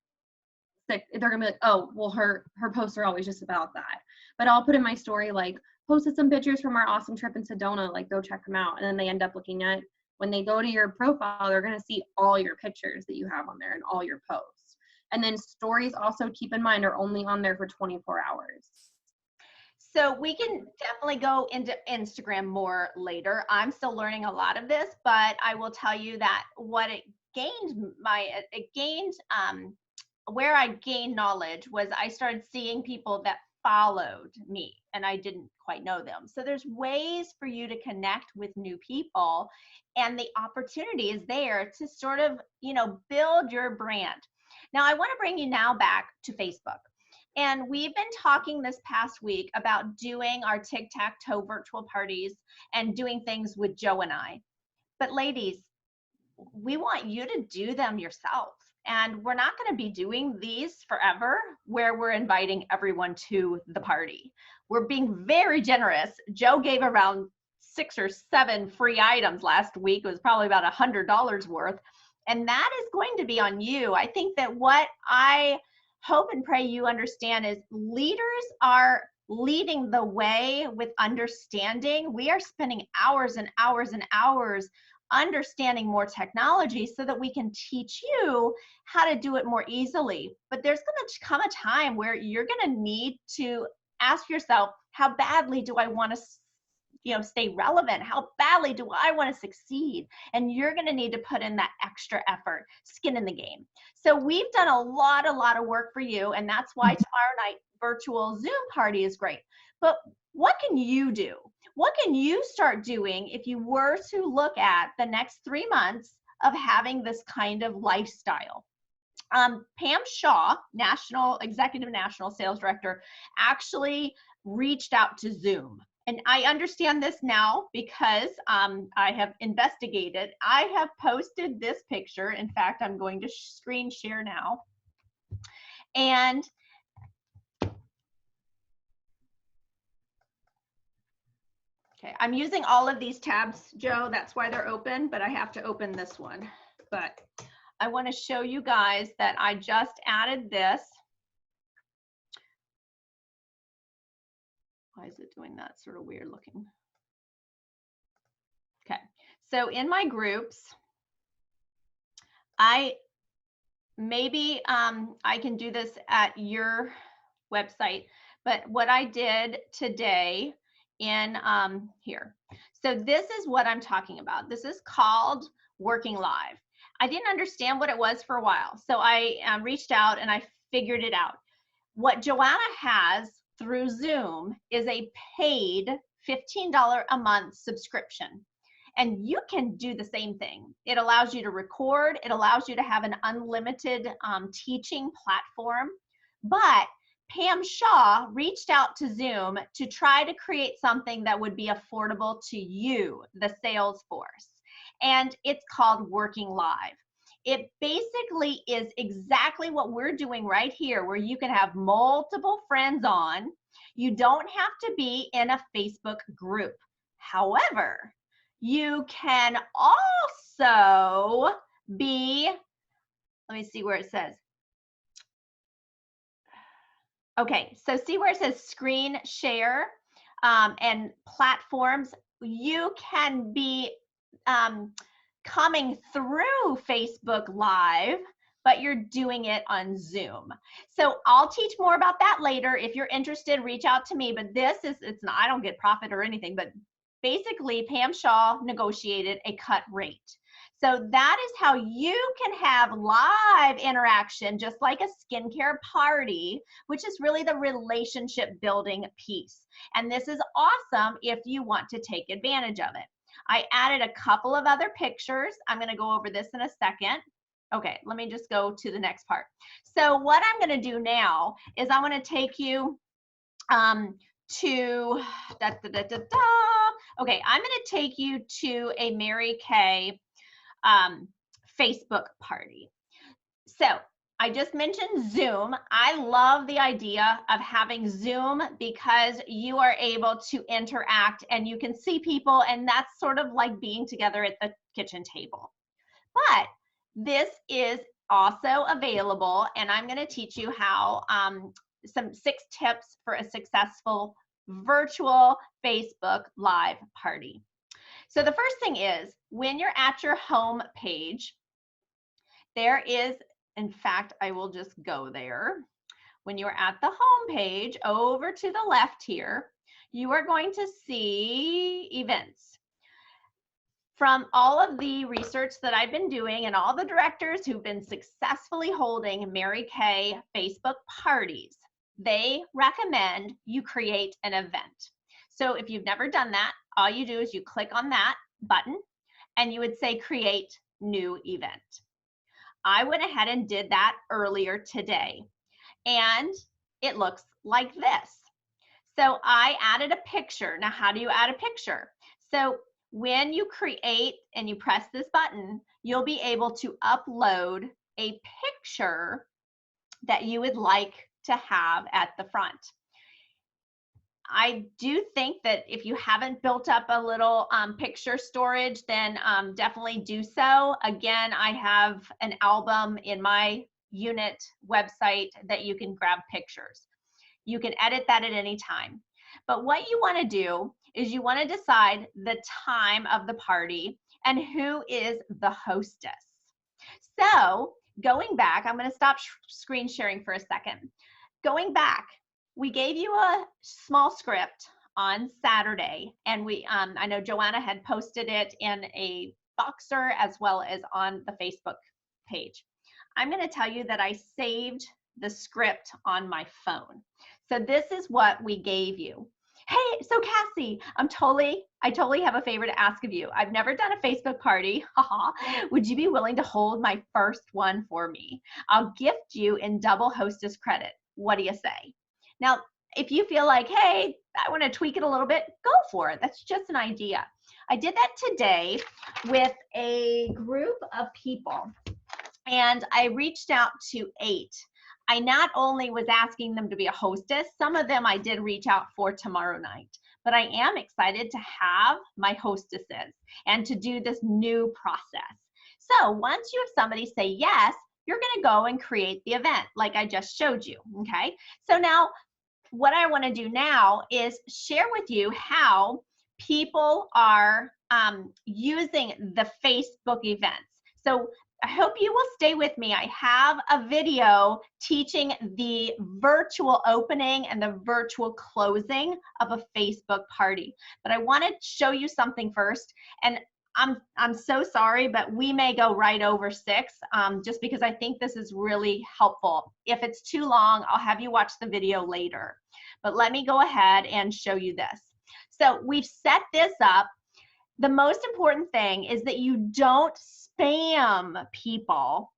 sick. They're gonna be like, oh, well, her posts are always just about that. But I'll put in my story like, posted some pictures from our awesome trip in Sedona, like go check them out. And then they end up looking at, when they go to your profile, they're gonna see all your pictures that you have on there and all your posts. And then stories also, keep in mind, are only on there for 24 hours. So we can definitely go into Instagram more later. I'm still learning a lot of this, but I will tell you that what it gained where I gained knowledge was I started seeing people that followed me and I didn't quite know them. So there's ways for you to connect with new people, and the opportunity is there to sort of, build your brand. Now I want to bring you now back to Facebook. And we've been talking this past week about doing our tic-tac-toe virtual parties and doing things with Joe and I. But ladies, we want you to do them yourself. And we're not going to be doing these forever where we're inviting everyone to the party. We're being very generous. Joe gave around 6 or 7 free items last week. It was probably about $100 worth. And that is going to be on you. I think that what I hope and pray you understand is leaders are leading the way with understanding. We are spending hours and hours and hours understanding more technology so that we can teach you how to do it more easily. But there's going to come a time where you're going to need to ask yourself, how badly do I want to stay relevant? How badly do I want to succeed? And you're going to need to put in that extra effort, skin in the game. So we've done a lot of work for you, and that's why tomorrow night virtual Zoom party is great. But what can you do? What can you start doing if you were to look at the next 3 months of having this kind of lifestyle? Pam Shaw, Executive National Sales Director, actually reached out to Zoom. And I understand this now because I have investigated. I have posted this picture. In fact, I'm going to screen share now. And okay, I'm using all of these tabs, Joe. That's why they're open, but I have to open this one. But I want to show you guys that I just added this. Why is it doing that? Sort of weird looking. Okay, so in my groups, maybe I can do this at your website, but what I did today in here. So this is what I'm talking about. This is called Working Live. I didn't understand what it was for a while. So I reached out and I figured it out. What Joanna has through Zoom is a paid $15 a month subscription. And you can do the same thing. It allows you to record. It allows you to have an unlimited teaching platform. But Pam Shaw reached out to Zoom to try to create something that would be affordable to you, the sales force. And it's called Working Live. It basically is exactly what we're doing right here, where you can have multiple friends on. You don't have to be in a Facebook group. However, you can also be, let me see where it says. Okay, so see where it says screen share and platforms. You can be coming through Facebook Live, but you're doing it on Zoom. So I'll teach more about that later. If you're interested, reach out to me. But this is, it's not, I don't get profit or anything, but basically Pam Shaw negotiated a cut rate. So that is how you can have live interaction, just like a skincare party, which is really the relationship building piece. And this is awesome if you want to take advantage of it. I added a couple of other pictures. I'm going to go over this in a second. Okay, let me just go to the next part. So what I'm going to do now is I want to take you to, okay, I'm going to take you to a Mary Kay Facebook party. So I just mentioned Zoom. I love the idea of having Zoom because you are able to interact and you can see people, and that's sort of like being together at the kitchen table. But this is also available, and I'm going to teach you how some 6 tips for a successful virtual Facebook Live party. So the first thing is, when you're at your home page, there is, in fact, I will just go there. When you're at the home page, over to the left here, you are going to see events. From all of the research that I've been doing and all the directors who've been successfully holding Mary Kay Facebook parties, they recommend you create an event. So if you've never done that, all you do is you click on that button and you would say create new event. I went ahead and did that earlier today, and it looks like this. So I added a picture. Now, how do you add a picture? So when you create and you press this button, you'll be able to upload a picture that you would like to have at the front. I do think that if you haven't built up a little picture storage, then definitely do so. Again, I have an album in my unit website that you can grab pictures. You can edit that at any time. But what you want to do is you want to decide the time of the party and who is the hostess. So going back, I'm going to stop screen sharing for a second. Going back, we gave you a small script on Saturday, and I know Joanna had posted it in a Boxer as well as on the Facebook page. I'm going to tell you that I saved the script on my phone. So this is what we gave you. Hey, so Cassie, I totally have a favor to ask of you. I've never done a Facebook party. Would you be willing to hold my first one for me? I'll gift you in double hostess credit. What do you say? Now, if you feel like, hey, I want to tweak it a little bit, go for it. That's just an idea. I did that today with a group of people, and I reached out to 8. I not only was asking them to be a hostess, some of them I did reach out for tomorrow night, but I am excited to have my hostesses and to do this new process. So once you have somebody say yes, you're going to go and create the event like I just showed you, okay? So now what I want to do now is share with you how people are using the Facebook events. So I hope you will stay with me. I have a video teaching the virtual opening and the virtual closing of a Facebook party. But I want to show you something first. And I'm so sorry, but we may go right over 6 just because I think this is really helpful. If it's too long, I'll have you watch the video later. But let me go ahead and show you this. So we've set this up. The most important thing is that you don't spam people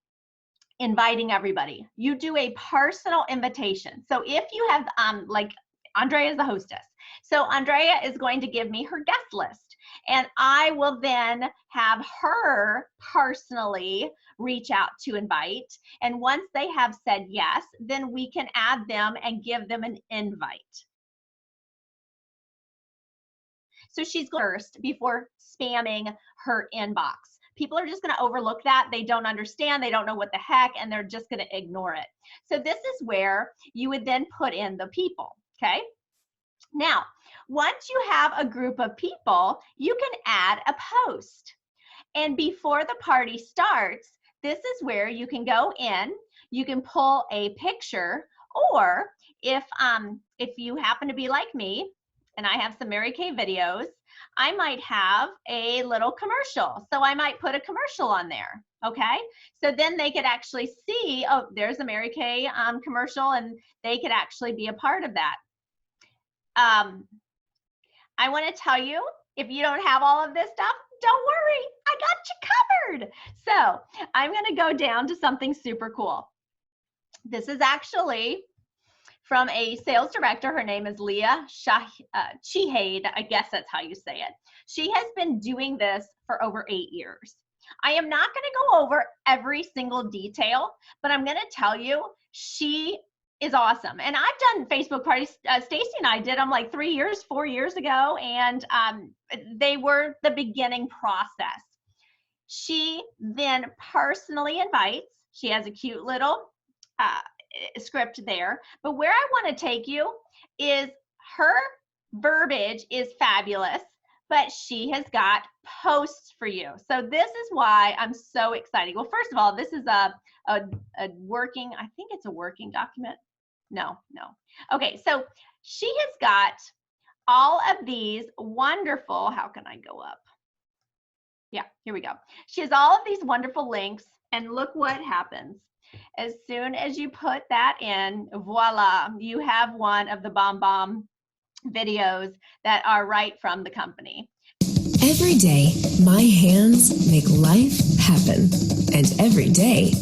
inviting everybody. You do a personal invitation. So if you have, like Andrea is the hostess. So Andrea is going to give me her guest list, and I will then have her personally reach out to invite. And once they have said yes, then we can add them and give them an invite. So she's first before spamming her inbox. People are just going to overlook that. They don't understand. They don't know what the heck, and they're just going to ignore it. So this is where you would then put in the people, okay? Now, once you have a group of people, you can add a post. And before the party starts, this is where you can go in, you can pull a picture, or if you happen to be like me, and I have some Mary Kay videos, I might have a little commercial. So I might put a commercial on there, okay? So then they could actually see, oh, there's a Mary Kay commercial, and they could actually be a part of that. I want to tell you, if you don't have all of this stuff, don't worry, I got you covered. So I'm going to go down to something super cool. This is actually from a sales director. Her name is Leah Chehade. I guess that's how you say it. She has been doing this for over 8 years. I am not going to go over every single detail, but I'm going to tell you she is awesome. And I've done Facebook parties. Stacy and I did them like 4 years ago, and they were the beginning process. She then personally invites. She has a cute little script there, but where I want to take you is her verbiage is fabulous, but she has got posts for you. So this is why I'm so excited. Well, first of all, this is a working, I think it's a working document. No. Okay, so she has got all of these wonderful, how can I go up? Yeah, here we go. She has all of these wonderful links, and look what happens. As soon as you put that in, voila, you have one of the bomb videos that are right from the company. Every day, my hands make life happen. And every day,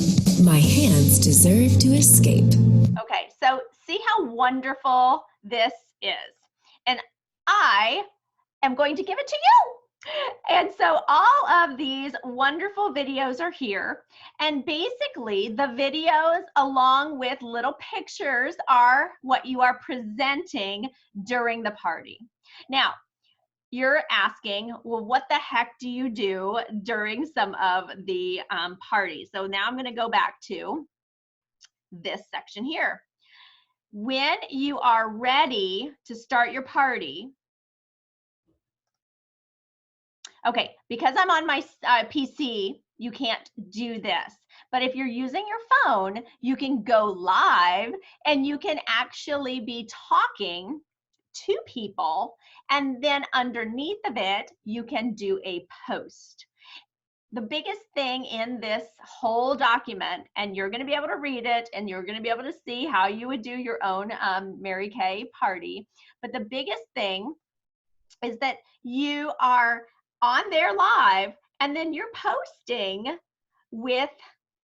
my hands deserve to escape. Okay, so see how wonderful this is. And I am going to give it to you. And so all of these wonderful videos are here. And basically the videos along with little pictures are what you are presenting during the party. Now, you're asking, well, what the heck do you do during some of the parties? So now I'm going to go back to this section here. When you are ready to start your party, okay, because I'm on my PC, you can't do this. But if you're using your phone, you can go live and you can actually be talking to people, and then underneath of it, you can do a post. The biggest thing in this whole document, and you're going to be able to read it and you're going to be able to see how you would do your own Mary Kay party. But the biggest thing is that you are on there live and then you're posting with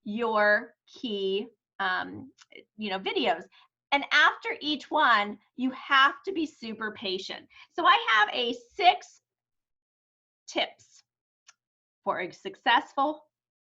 your key videos. And after each one, you have to be super patient. So I have 6 tips for a successful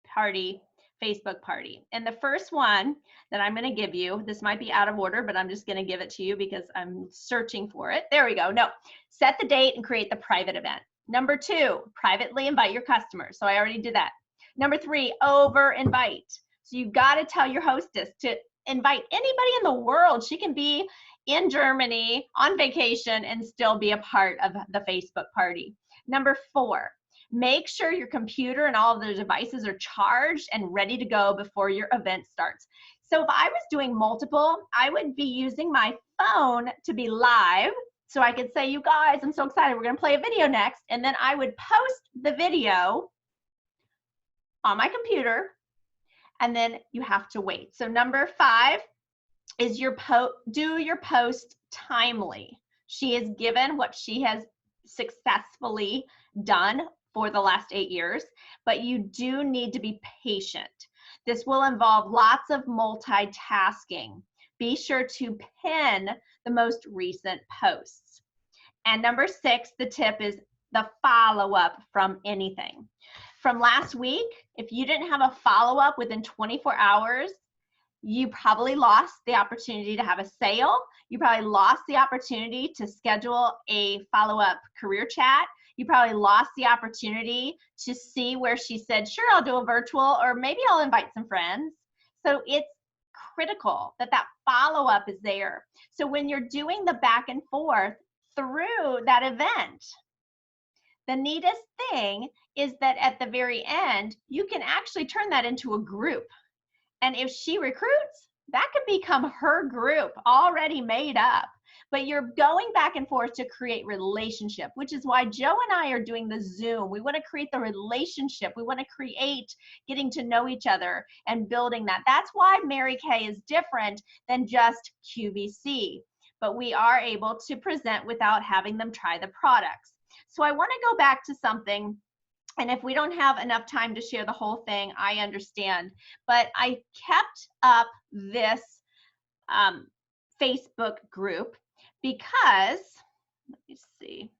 party, Facebook party. And the first one that I'm going to give you, this might be out of order, but I'm just going to give it to you because I'm searching for it. There we go. No, set the date and create the private event. Number 2, privately invite your customers. So I already did that. Number 3, over invite. So you've got to tell your hostess to invite anybody in the world. She can be in Germany on vacation and still be a part of the Facebook party. Number 4, make sure your computer and all of the devices are charged and ready to go before your event starts. So if I was doing multiple, I would be using my phone to be live. So I could say, you guys, I'm so excited. We're going to play a video next. And then I would post the video on my computer. And then you have to wait. So number 5 is do your post timely. She is given what she has successfully done for the last 8 years, but you do need to be patient. This will involve lots of multitasking. Be sure to pin the most recent posts. And number 6, the tip is the follow-up from anything. From last week, if you didn't have a follow-up within 24 hours, you probably lost the opportunity to have a sale. You probably lost the opportunity to schedule a follow-up career chat. You probably lost the opportunity to see where she said, sure, I'll do a virtual, or maybe I'll invite some friends. So it's critical that that follow-up is there. So when you're doing the back and forth through that event, the neatest thing is that at the very end, you can actually turn that into a group. And if she recruits, that could become her group already made up. But you're going back and forth to create relationship, which is why Joe and I are doing the Zoom. We want to create the relationship. We want to create getting to know each other and building that. That's why Mary Kay is different than just QVC. But we are able to present without having them try the products. So I want to go back to something, and if we don't have enough time to share the whole thing, I understand. But I kept up this Facebook group because, let me see.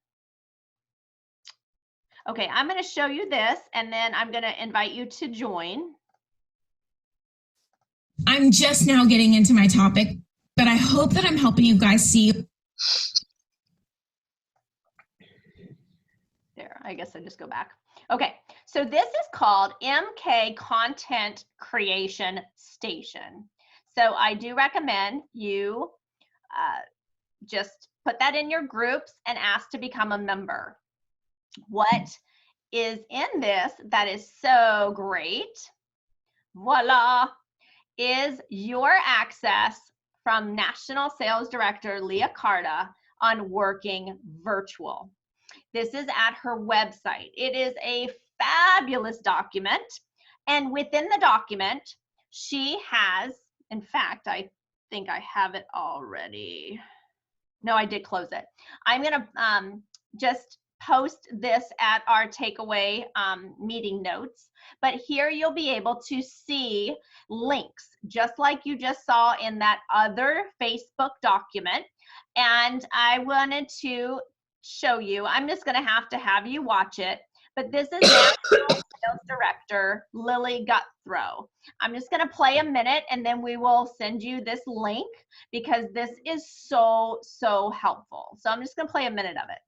Okay, I'm going to show you this, and then I'm going to invite you to join. I'm just now getting into my topic, but I hope that I'm helping you guys see. There, I guess I just go back. Okay, so this is called MK Content Creation Station. So I do recommend you just put that in your groups and ask to become a member. What is in this that is so great, voila, is your access from National Sales Director Leah Carta on working virtual. This is at her website. It is a fabulous document. And within the document, she has, in fact, I think I have it already. No, I did close it. I'm going to just post this at our takeaway meeting notes. But here you'll be able to see links, just like you just saw in that other Facebook document. And I wanted to show you, I'm just going to have you watch it, but this is National Sales Director Lily Guthrow. I'm just going to play a minute and then we will send you this link because this is so, so helpful. So I'm just going to play a minute of it.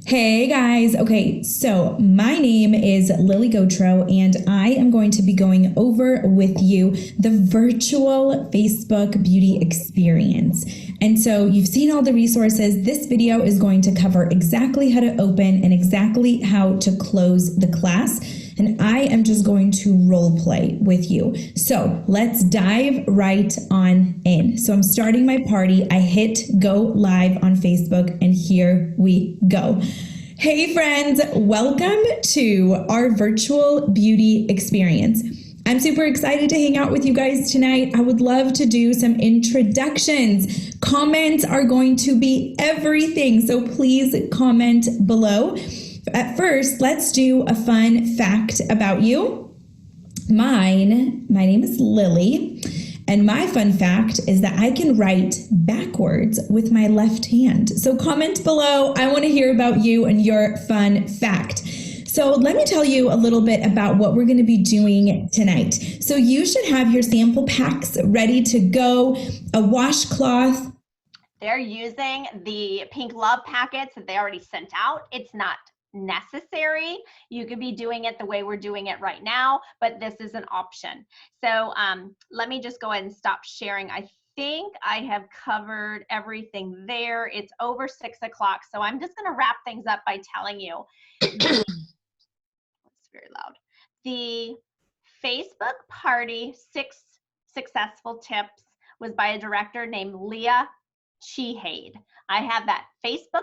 Hey guys, okay, so my name is Lily Gotro and I am going to be going over with you the virtual Facebook beauty experience. And so you've seen all the resources. This video is going to cover exactly how to open and exactly how to close the class. and I am just going to role play with you. So let's dive right on in. So I'm starting my party. I hit go live on Facebook, and here we go. Hey friends, welcome to our virtual beauty experience. I'm super excited to hang out with you guys tonight. I would love to do some introductions. Comments are going to be everything, so please comment below. At first, let's do a fun fact about you. My name is Lily, and my fun fact is that I can write backwards with my left hand. So comment below. I want to hear about you and your fun fact. So let me tell you a little bit about what we're going to be doing tonight. So you should have your sample packs ready to go, a washcloth. They're using the Pink Love packets that they already sent out. It's not necessary. You could be doing it the way we're doing it right now, but this is an option. So let me just go ahead and stop sharing. I think I have covered everything there. It's over 6 o'clock, so I'm just going to wrap things up by telling you. Very loud. The Facebook party 6 successful tips was by a director named Leah Shea. I have that Facebook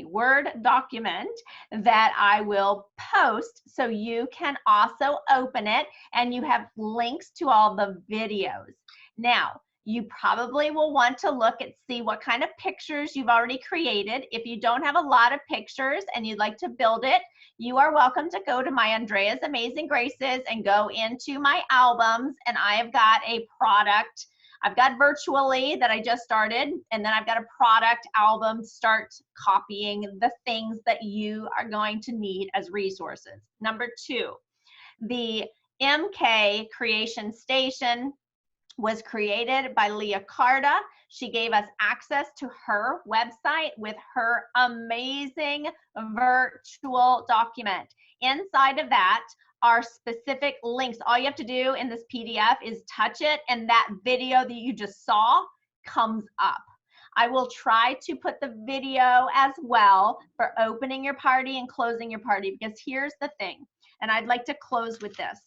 Word document that I will post so you can also open it, and you have links to all the videos. Now, you probably will want to look and see what kind of pictures you've already created. If you don't have a lot of pictures and you'd like to build it, you are welcome to go to my Andrea's Amazing Graces and go into my albums, and I have got a product. I've got virtually that I just started, and then I've got a product album. Start copying the things that you are going to need as resources. Number 2, the MK Creation Station was created by Leah Carta. She gave us access to her website with her amazing virtual document. Inside of that are specific links. All you have to do in this PDF is touch it, and that video that you just saw comes up. I will try to put the video as well for opening your party and closing your party, because here's the thing, and I'd like to close with this.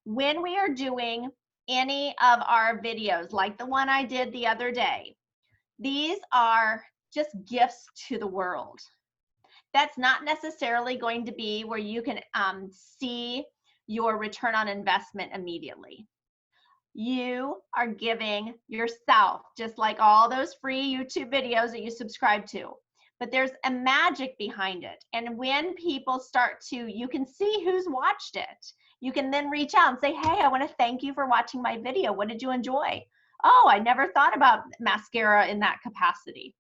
When we are doing any of our videos, like the one I did the other day, these are just gifts to the world. That's not necessarily going to be where you can see your return on investment immediately. You are giving yourself, just like all those free YouTube videos that you subscribe to. But there's a magic behind it. And when people start to, you can see who's watched it. You can then reach out and say, hey, I want to thank you for watching my video. What did you enjoy? Oh, I never thought about mascara in that capacity.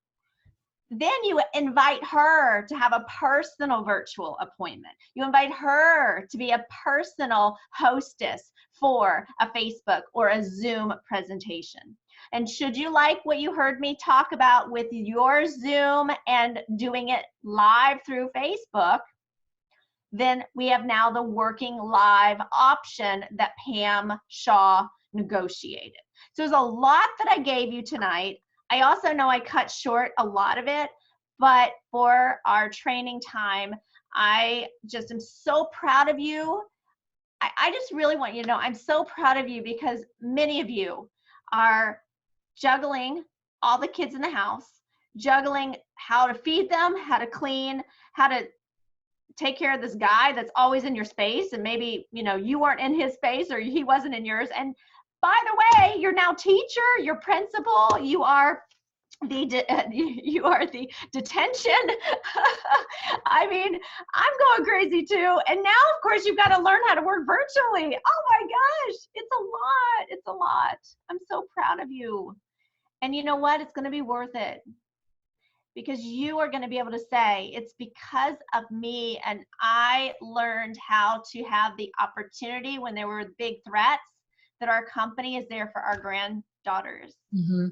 Then you invite her to have a personal virtual appointment. You invite her to be a personal hostess for a Facebook or a Zoom presentation. And should you like what you heard me talk about with your Zoom and doing it live through Facebook, then we have now the working live option that Pam Shaw negotiated. So there's a lot that I gave you tonight. I also know I cut short a lot of it, but for our training time, I just am so proud of you. I just really want you to know I'm so proud of you, because many of you are juggling all the kids in the house, juggling how to feed them, how to clean, how to take care of this guy that's always in your space, and maybe you weren't in his space or he wasn't in yours. And by the way, you're now teacher, you're principal, you are the detention. I mean, I'm going crazy too. And now, of course, you've got to learn how to work virtually. Oh my gosh, it's a lot. It's a lot. I'm so proud of you. And you know what? It's going to be worth it, because you are going to be able to say, it's because of me, and I learned how to have the opportunity when there were big threats, that our company is there for our granddaughters. Mm-hmm.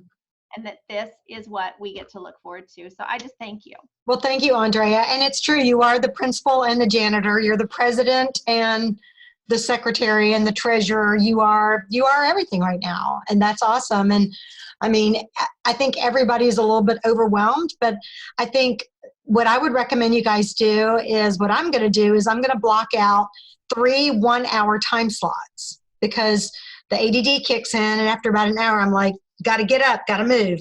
And that this is what we get to look forward to. So I just thank you. Well, thank you, Andrea. And it's true, you are the principal and the janitor. You're the president and the secretary and the treasurer. You are everything right now. And that's awesome. And I mean, I think everybody is a little bit overwhelmed, but I think what I would recommend you guys do is what I'm going to do is I'm going to block out 3 1-hour time slots because the ADD kicks in, and after about an hour, I'm like, got to get up, got to move.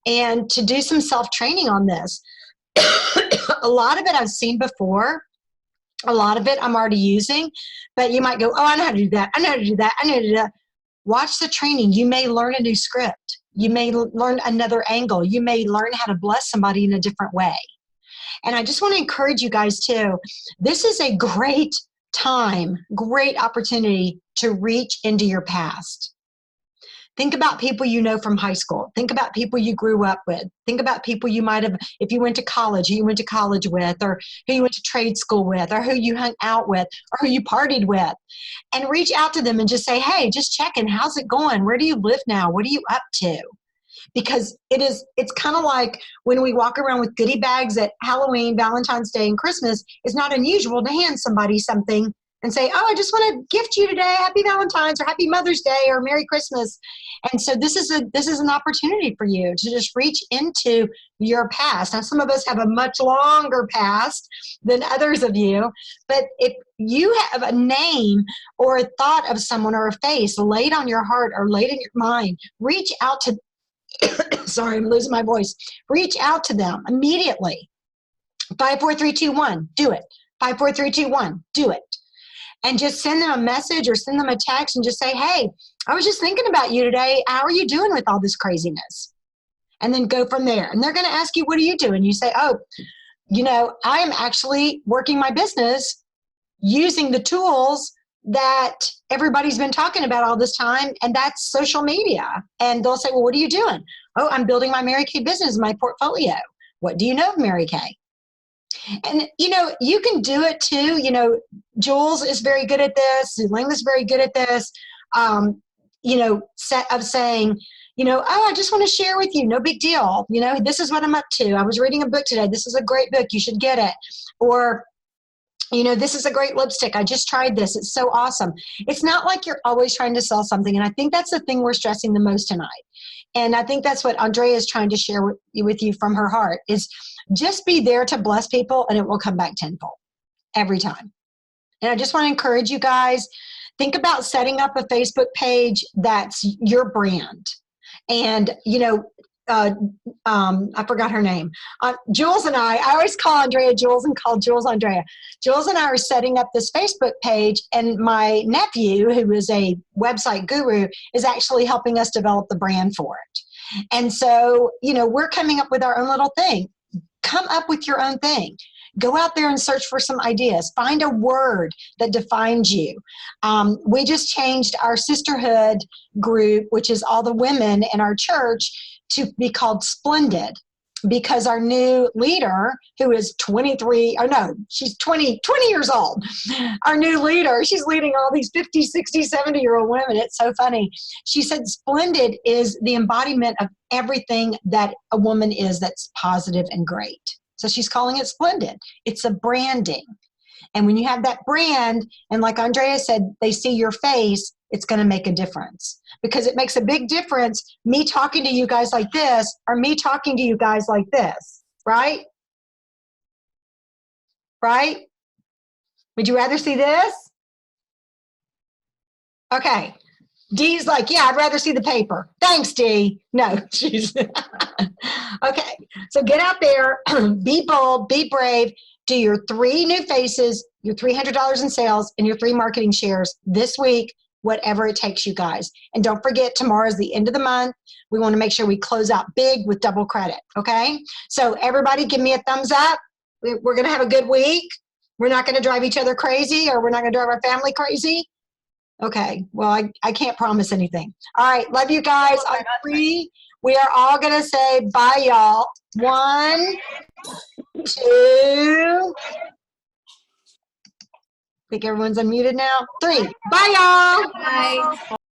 And to do some self-training on this. A lot of it I've seen before. A lot of it I'm already using, but you might go, oh, I know how to do that. I know how to do that. I know how to do that. Watch the training. You may learn a new script. You may learn another angle. You may learn how to bless somebody in a different way. And I just want to encourage you guys too. This is a great time, great opportunity to reach into your past. Think about people you know from high school. Think about people you grew up with. Think about people you might have, if you went to college, who you went to college with, or who you went to trade school with, or who you hung out with, or who you partied with. And reach out to them and just say, hey, just checking, how's it going? Where do you live now? What are you up to? Because it's kind of like when we walk around with goodie bags at Halloween, Valentine's Day, and Christmas. It's not unusual to hand somebody something and say, oh, I just want to gift you today. Happy Valentine's or Happy Mother's Day or Merry Christmas. And so this is an opportunity for you to just reach into your past. Now, some of us have a much longer past than others of you, but if you have a name or a thought of someone or a face laid on your heart or laid in your mind, reach out to sorry, I'm losing my voice. Reach out to them immediately. 5, 4, 3, 2, 1, do it. 5, 4, 3, 2, 1, do it. And just send them a message or send them a text and just say, hey, I was just thinking about you today. How are you doing with all this craziness? And then go from there. And they're going to ask you, what are you doing? You say, oh, I am actually working my business using the tools that everybody's been talking about all this time, and that's social media. And they'll say, well, what are you doing? Oh, I'm building my Mary Kay business, my portfolio. What do you know of Mary Kay? And, you can do it too. Jules is very good at this. Zulana's very good at this. Saying, oh, I just want to share with you. No big deal. This is what I'm up to. I was reading a book today. This is a great book. You should get it. Or, this is a great lipstick. I just tried this. It's so awesome. It's not like you're always trying to sell something. And I think that's the thing we're stressing the most tonight. And I think that's what Andrea is trying to share with you from her heart is just be there to bless people and it will come back tenfold every time. And I just want to encourage you guys, think about setting up a Facebook page that's your brand. And, I forgot her name. Jules and I always call Andrea Jules and call Jules Andrea. Jules and I are setting up this Facebook page, and my nephew, who is a website guru, is actually helping us develop the brand for it. And so, we're coming up with our own little thing. Come up with your own thing. Go out there and search for some ideas. Find a word that defines you. We just changed our sisterhood group, which is all the women in our church, to be called Splendid, because our new leader, who is she's 20 years old. Our new leader, she's leading all these 50, 60, 70-year-old women. It's so funny. She said Splendid is the embodiment of everything that a woman is that's positive and great. So she's calling it Splendid. It's a branding. And when you have that brand, and like Andrea said, they see your face, it's going to make a difference. Because it makes a big difference, me talking to you guys like this, or me talking to you guys like this, right? Right? Would you rather see this? Okay. Dee's like, yeah, I'd rather see the paper. Thanks, Dee. No, she's okay. So get out there, be bold, be brave, do your 3 new faces, your $300 in sales, and your 3 marketing shares this week, whatever it takes, you guys. And don't forget, tomorrow is the end of the month. We want to make sure we close out big with double credit, okay? So everybody give me a thumbs up. We're going to have a good week. We're not going to drive each other crazy, or we're not going to drive our family crazy. Okay, well, I can't promise anything. All right, love you guys. On 3, we are all going to say bye, y'all. 1, 2. I think everyone's unmuted now. 3. Bye, y'all. Bye.